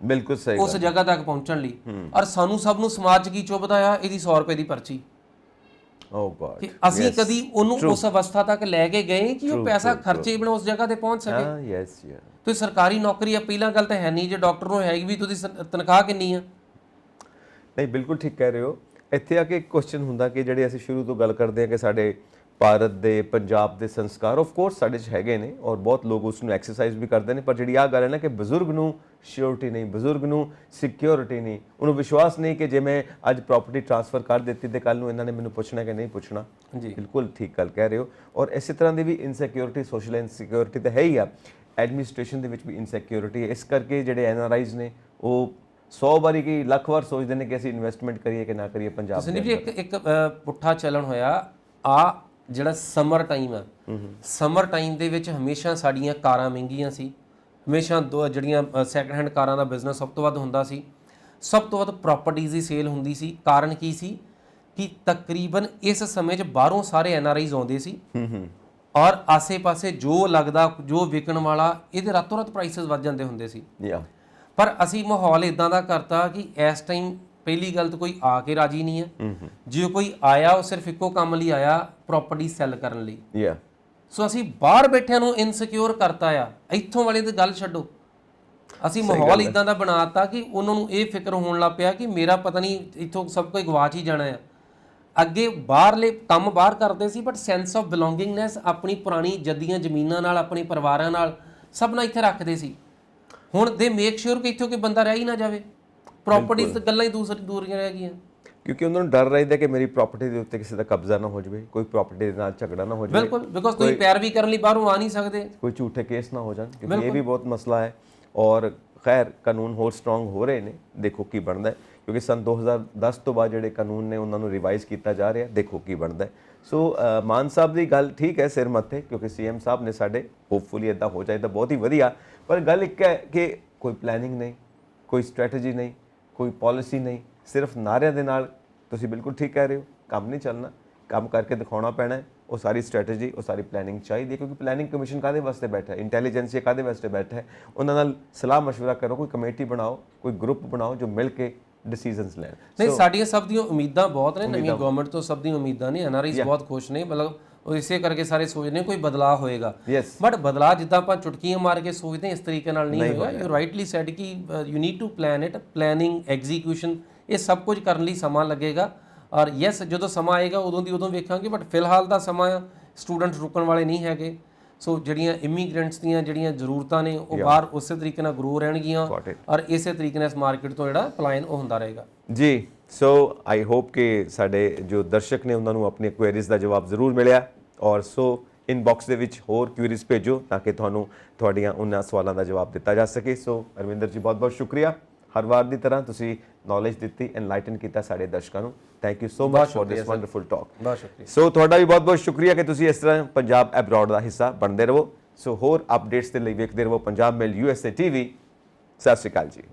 ਬਿਲਕੁਲ ਸਹੀ ਉਸ ਜਗ੍ਹਾ ਤੱਕ ਪਹੁੰਚਣ ਲਈ। ਔਰ ਸਾਨੂੰ ਸਭ ਨੂੰ ਸਮਾਜ 'ਚ ਕੀ ਚੁੱਭਦਾ ਆ, ਇਹਦੀ 100 ਰੁਪਏ ਦੀ ਪਰਚੀ। ਓ ਗॉड, ਕਿ ਅਸੀਂ ਕਦੀ ਉਹਨੂੰ ਉਸ ਅਵਸਥਾ ਤੱਕ ਲੈ ਕੇ ਗਏ ਕਿ ਉਹ ਪੈਸਾ ਖਰਚੇ ਬਿਨਾਂ ਉਸ ਜਗ੍ਹਾ ਤੇ ਪਹੁੰਚ ਸਕੇ। ਯੈਸ ਯਾ ਤੁਸੀਂ ਸਰਕਾਰੀ ਨੌਕਰੀ ਆ, ਪਹਿਲਾਂ ਗੱਲ ਤਾਂ ਹੈ ਨਹੀਂ, ਜੇ ਡਾਕਟਰ ਨੂੰ ਹੈਗੀ ਵੀ ਤੁਸੀਂ ਤਨਖਾਹ ਕਿੰਨੀ ਆ? ਨਹੀਂ ਬਿਲਕੁਲ ਠੀਕ ਕਹਿ ਰਹੇ ਹੋ। ਇੱਥੇ ਆ ਕੇ ਇੱਕ ਕੁਐਸਚਨ ਹੁੰਦਾ ਕਿ ਜਿਹੜੇ ਅਸੀਂ ਸ਼ੁਰੂ ਤੋਂ ਗੱਲ ਕਰਦੇ ਹਾਂ ਕਿ ਸਾਡੇ ਭਾਰਤ ਦੇ, ਪੰਜਾਬ ਦੇ ਸੰਸਕਾਰ ਆਫ ਕੋਰਸ ਸਾਡੇ 'ਚ ਹੈਗੇ ਨੇ ਔਰ ਬਹੁਤ ਲੋਕ ਉਸ ਨੂੰ ਐਕਸਰਸਾਈਜ਼ ਵੀ ਕਰਦੇ ਨੇ, ਪਰ ਜਿਹੜੀ ਆਹ ਗੱਲ ਹੈ ਨਾ ਕਿ ਬਜ਼ੁਰਗ ਨੂੰ ਸ਼ਿਓਰਿਟੀ ਨਹੀਂ, ਬਜ਼ੁਰਗ ਨੂੰ ਸਿਕਿਉਰਿਟੀ ਨਹੀਂ, ਉਹਨੂੰ ਵਿਸ਼ਵਾਸ ਨਹੀਂ ਕਿ ਜੇ ਮੈਂ ਅੱਜ ਪ੍ਰਾਪਰਟੀ ਟ੍ਰਾਂਸਫਰ ਕਰ ਦਿੱਤੀ ਤੇ ਕੱਲ ਨੂੰ ਇਹਨਾਂ ਨੇ ਮੈਨੂੰ ਪੁੱਛਣਾ ਕਿ ਨਹੀਂ ਪੁੱਛਣਾ। ਜੀ ਬਿਲਕੁਲ ਠੀਕ ਗੱਲ ਕਹਿ ਰਹੇ ਹੋ। ਔਰ ਇਸੇ ਤਰ੍ਹਾਂ ਦੀ ਵੀ ਇਨਸਿਕਿਉਰਿਟੀ, ਸੋਸ਼ਲ ਇਨਸਿਕਿਉਰਿਟੀ ਤਾਂ ਹੈ ਹੀ ਆ, ਐਡਮਿਨਿਸਟ੍ਰੇਸ਼ਨ ਦੇ ਵਿੱਚ ਵੀ ਇਨਸਿਕਿਉਰਿਟੀ ਹੈ। ਇਸ ਕਰਕੇ ਜਿਹੜੇ NRIs ਨੇ ਉਹ 100 ਵਾਰੀ ਕੀ ਲੱਖ ਵਾਰ ਸੋਚਦੇ ਨੇ ਕਿ ਅਸੀਂ ਇਨਵੈਸਟਮੈਂਟ ਕਰੀਏ ਕਿ ਨਾ ਕਰੀਏ ਪੰਜਾਬ ਦੇ। ਜੀ ਇੱਕ ਪੁੱਠਾ ਚੱਲਣ ਹੋਇਆ ਆ ਜਿਹੜਾ ਸਮਰ ਟਾਈਮ ਆ, ਸਮਰ ਟਾਈਮ ਦੇ ਵਿੱਚ ਹਮੇਸ਼ਾ ਸਾਡੀਆਂ ਕਾਰਾਂ ਮਹਿੰਗੀਆਂ ਸੀ, ਹਮੇਸ਼ਾ ਜਿਹੜੀਆਂ ਸੈਕੰਡ ਹੈਂਡ ਕਾਰਾਂ ਦਾ ਬਿਜ਼ਨਸ ਸਭ ਤੋਂ ਵੱਧ ਹੁੰਦਾ ਸੀ, ਸਭ ਤੋਂ ਵੱਧ ਪ੍ਰਾਪਰਟੀਜ਼ ਦੀ ਸੇਲ ਹੁੰਦੀ ਸੀ। ਕਾਰਨ ਕੀ ਸੀ ਕਿ ਤਕਰੀਬਨ ਇਸ ਸਮੇਂ 'ਚ ਬਾਹਰੋਂ ਸਾਰੇ NRIs ਆਉਂਦੇ ਸੀ ਔਰ ਆਸੇ-ਪਾਸੇ ਜੋ ਲੱਗਦਾ, ਜੋ ਵਿਕਣ ਵਾਲਾ, ਇਹਦੇ ਰਾਤੋਂ ਰਾਤ ਪ੍ਰਾਈਸਿਸ ਵੱਧ ਜਾਂਦੇ ਹੁੰਦੇ ਸੀ। ਪਰ ਅਸੀਂ ਮਾਹੌਲ ਇਦਾਂ ਦਾ ਕਰਤਾ ਕਿ ਇਸ ਟਾਈਮ ਪਹਿਲੀ ਗੱਲ ਤਾਂ ਕੋਈ ਆ ਕੇ ਰਾਜੀ ਨਹੀਂ ਹੈ। ਜੇ ਕੋਈ ਆਇਆ ਉਹ ਸਿਰਫ ਇੱਕੋ ਕੰਮ ਲਈ ਆਇਆ, ਪ੍ਰਾਪਰਟੀ ਸੈੱਲ ਕਰਨ ਲਈ। ਸੋ ਅਸੀਂ ਬਾਹਰ ਬੈਠਿਆਂ ਨੂੰ ਇਨਸਿਕਿਉਰ ਕਰਤਾ ਆ। ਇੱਥੋਂ ਵਾਲੇ ਦੀ ਗੱਲ ਛੱਡੋ, ਅਸੀਂ ਮਾਹੌਲ ਇਦਾਂ ਦਾ ਬਣਾਤਾ ਕਿ ਉਹਨਾਂ ਨੂੰ ਇਹ ਫਿਕਰ ਹੋਣ ਲੱਗ ਪਿਆ ਕਿ ਮੇਰਾ ਪਤਾ ਨਹੀਂ ਇੱਥੋਂ ਸਭ ਕੁਝ ਗਵਾਚ ਹੀ ਜਾਣਾ ਆ। ਅੱਗੇ ਬਾਹਰਲੇ ਕੰਮ ਬਾਹਰ ਕਰਦੇ ਸੀ, ਬਟ ਸੈਂਸ ਆਫ ਬਿਲੋਂਗਿੰਗਨੈਸ ਆਪਣੀ ਪੁਰਾਣੀ ਜੱਦੀਆਂ ਜ਼ਮੀਨਾਂ ਨਾਲ, ਆਪਣੇ ਪਰਿਵਾਰਾਂ ਨਾਲ, ਸਭ ਨਾਲ ਇੱਥੇ ਰੱਖਦੇ ਸੀ। ਹੁਣ ਦੇ ਮੇਕ ਸ਼ੋਰ ਕਿ ਇੱਥੋਂ ਕੋਈ ਬੰਦਾ ਰਹਿ ਹੀ ਨਾ ਜਾਵੇ। ਪ੍ਰਾਪਰਟੀਜ਼ ਤੇ ਗੱਲਾਂ ਹੀ ਦੂਰੀਆਂ ਰਹਿ ਗਈਆਂ, ਕਿਉਂਕਿ ਉਹਨਾਂ ਨੂੰ ਡਰ ਰਹਿੰਦਾ ਕਿ ਮੇਰੀ ਪ੍ਰਾਪਰਟੀ ਦੇ ਉੱਤੇ ਕਿਸੇ ਦਾ ਕਬਜ਼ਾ ਨਾ ਹੋ ਜਾਵੇ, ਕੋਈ ਪ੍ਰਾਪਰਟੀ ਦੇ ਨਾਲ ਝਗੜਾ ਨਾ ਹੋ ਜਾਵੇ। ਬਿਲਕੁਲ, ਬਿਕੋਜ਼ ਤੁਸੀਂ ਪੈਰਵੀ ਕਰਨ ਲਈ ਬਾਹਰੋਂ ਆ ਨਹੀਂ ਸਕਦੇ, ਕੋਈ ਝੂਠੇ ਕੇਸ ਨਾ ਹੋ ਜਾਣ, ਕਿਉਂਕਿ ਇਹ ਵੀ ਬਹੁਤ ਮਸਲਾ ਹੈ। ਔਰ ਖੈਰ ਕਾਨੂੰਨ ਹੋਰ ਸਟਰੋਂਗ ਹੋ ਰਹੇ ਨੇ, ਦੇਖੋ ਕੀ ਬਣਦਾ ਹੈ, ਕਿਉਂਕਿ ਸਨ 2010 ਤੋਂ ਬਾਅਦ ਜਿਹੜੇ ਕਾਨੂੰਨ ਨੇ ਉਹਨਾਂ ਨੂੰ ਰਿਵਾਈਜ਼ ਕੀਤਾ ਜਾ ਰਿਹਾ, ਦੇਖੋ ਕੀ ਬਣਦਾ ਹੈ। ਸੋ ਮਾਨ ਸਾਹਿਬ ਦੀ ਗੱਲ ਠੀਕ ਹੈ ਸਿਰ ਮੱਥੇ, ਕਿਉਂਕਿ CM ਸਾਹਿਬ ਨੇ ਸਾਡੇ, ਹੋਪਫੁਲੀ ਇੱਦਾਂ ਹੋ ਜਾਏ ਤਾਂ ਬਹੁਤ ਹੀ ਵਧੀਆ। ਪਰ ਗੱਲ ਇੱਕ ਹੈ ਕਿ ਕੋਈ ਪਲੈਨਿੰਗ ਨਹੀਂ, ਕੋਈ ਸਟ੍ਰੈਟਜੀ ਨਹੀਂ, ਕੋਈ ਪਾਲਿਸੀ ਨਹੀਂ, ਸਿਰਫ ਨਾਰਿਆਂ ਦੇ ਨਾਲ। ਤੁਸੀਂ ਬਿਲਕੁਲ ਠੀਕ ਕਹਿ ਰਹੇ ਹੋ, ਕੰਮ ਨਹੀਂ ਚੱਲਣਾ। ਕੰਮ ਕਰਕੇ ਦਿਖਾਉਣਾ ਪੈਣਾ ਹੈ। ਉਹ ਸਾਰੀ ਸਟ੍ਰੈਟਜੀ, ਉਹ ਸਾਰੀ ਪਲੈਨਿੰਗ ਚਾਹੀਦੀ ਹੈ, ਕਿਉਂਕਿ ਪਲੈਨਿੰਗ ਕਮਿਸ਼ਨ ਕਾਹਦੇ ਵਾਸਤੇ ਬੈਠਾ ਹੈ, ਇੰਟੈਲੀਜੈਂਸੀਆ ਕਾਹਦੇ ਵਾਸਤੇ ਬੈਠਾ ਹੈ। ਉਹਨਾਂ ਨਾਲ ਸਲਾਹ ਮਸ਼ਵਰਾ ਕਰੋ, ਕੋਈ ਕਮੇਟੀ ਬਣਾਓ, ਕੋਈ ਗਰੁੱਪ ਬਣਾਓ ਜੋ ਮਿਲ ਕੇ ਡਿਸੀਜਨਸ ਲੈਣ। ਨਹੀਂ, ਸਾਡੀਆਂ ਸਭ ਦੀਆਂ ਉਮੀਦਾਂ ਬਹੁਤ ਨੇ, ਨਵੀਂ ਗਵਰਨਮੈਂਟ ਤੋਂ ਸਭ ਦੀਆਂ ਉਮੀਦਾਂ ਨੇ, ਐਨਆਰਆਈਜ਼ ਬਹੁਤ ਖੁਸ਼ ਨੇ, ਮਤਲਬ ਉਹ ਇਸੇ ਕਰਕੇ ਸਾਰੇ ਸੋਚਦੇ ਨੇ ਕੋਈ ਬਦਲਾਅ ਹੋਏਗਾ। ਬਟ ਬਦਲਾਅ ਜਿੱਦਾਂ ਆਪਾਂ ਚੁਟਕੀਆਂ ਮਾਰ ਕੇ ਸੋਚਦੇ ਇਸ ਤਰੀਕੇ ਨਾਲ ਨਹੀਂ ਹੋਏਗਾ। ਯੂ ਰਾਈਟਲੀ ਸੈਡ ਕਿ you need to plan it, planning, execution, ਇਹ ਸਭ ਕੁਝ ਕਰਨ ਲਈ ਸਮਾਂ ਲੱਗੇਗਾ। ਔਰ ਯੈਸ, ਜਦੋਂ ਸਮਾਂ ਆਏਗਾ ਉਦੋਂ ਵੇਖਾਂਗੇ, ਬਟ ਫਿਲਹਾਲ ਦਾ ਸਮਾਂ ਆ, ਸਟੂਡੈਂਟ ਰੁਕਣ ਵਾਲੇ ਨਹੀਂ ਹੈਗੇ। ਸੋ ਜਿਹੜੀਆਂ ਇਮੀਗ੍ਰੈਂਟਸ ਦੀਆਂ ਜਿਹੜੀਆਂ ਜ਼ਰੂਰਤਾਂ ਨੇ ਉਹ ਬਾਹਰ ਉਸੇ ਤਰੀਕੇ ਨਾਲ ਗਰੋ ਰਹਿਣਗੀਆਂ, ਔਰ ਇਸੇ ਤਰੀਕੇ ਨਾਲ ਇਸ ਮਾਰਕੀਟ ਤੋਂ ਜਿਹੜਾ ਪਲਾਇਨ ਉਹ ਹੁੰਦਾ ਰਹੇਗਾ ਜੀ। ਸੋ ਆਈ ਹੋਪ ਕਿ ਸਾਡੇ ਜੋ ਦਰਸ਼ਕ ਨੇ ਉਹਨਾਂ ਨੂੰ ਆਪਣੀ ਕੁਐਰੀਜ਼ ਦਾ ਜਵਾਬ ਜ਼ਰੂਰ ਮਿਲਿਆ, ਔਰ ਸੋ ਇਨਬਾਕਸ ਦੇ ਵਿੱਚ ਹੋਰ ਕੁਐਰੀਜ਼ ਭੇਜੋ ਤਾਂ ਕਿ ਤੁਹਾਨੂੰ ਤੁਹਾਡੀਆਂ ਉਹਨਾਂ ਸਵਾਲਾਂ ਦਾ ਜਵਾਬ ਦਿੱਤਾ ਜਾ ਸਕੇ। ਸੋ ਅਰਵਿੰਦਰ ਜੀ, ਬਹੁਤ ਬਹੁਤ ਸ਼ੁਕਰੀਆ, ਹਰ ਵਾਰ ਦੀ ਤਰ੍ਹਾਂ ਤੁਸੀਂ ਨੌਲੇਜ ਦਿੱਤੀ, ਐਨਲਾਈਟਨ ਕੀਤਾ ਸਾਡੇ ਦਰਸ਼ਕਾਂ ਨੂੰ। Thank you so much for this wonderful talk. ਬਹੁਤ ਸ਼ੁਕਰੀਆ। ਸੋ ਤੁਹਾਡਾ ਵੀ ਬਹੁਤ ਬਹੁਤ ਸ਼ੁਕਰੀਆ ਕਿ ਤੁਸੀਂ ਇਸ ਤਰ੍ਹਾਂ ਪੰਜਾਬ ਐਬਰੋਡ ਦਾ ਹਿੱਸਾ ਬਣਦੇ ਰਹੋ। ਸੋ ਹੋਰ ਅਪਡੇਟਸ ਦੇ ਲਈ ਵੇਖਦੇ ਰਹੋ ਪੰਜਾਬ ਮੇਲ USA TV। ਸਤਿ ਸ਼੍ਰੀ ਅਕਾਲ ਜੀ।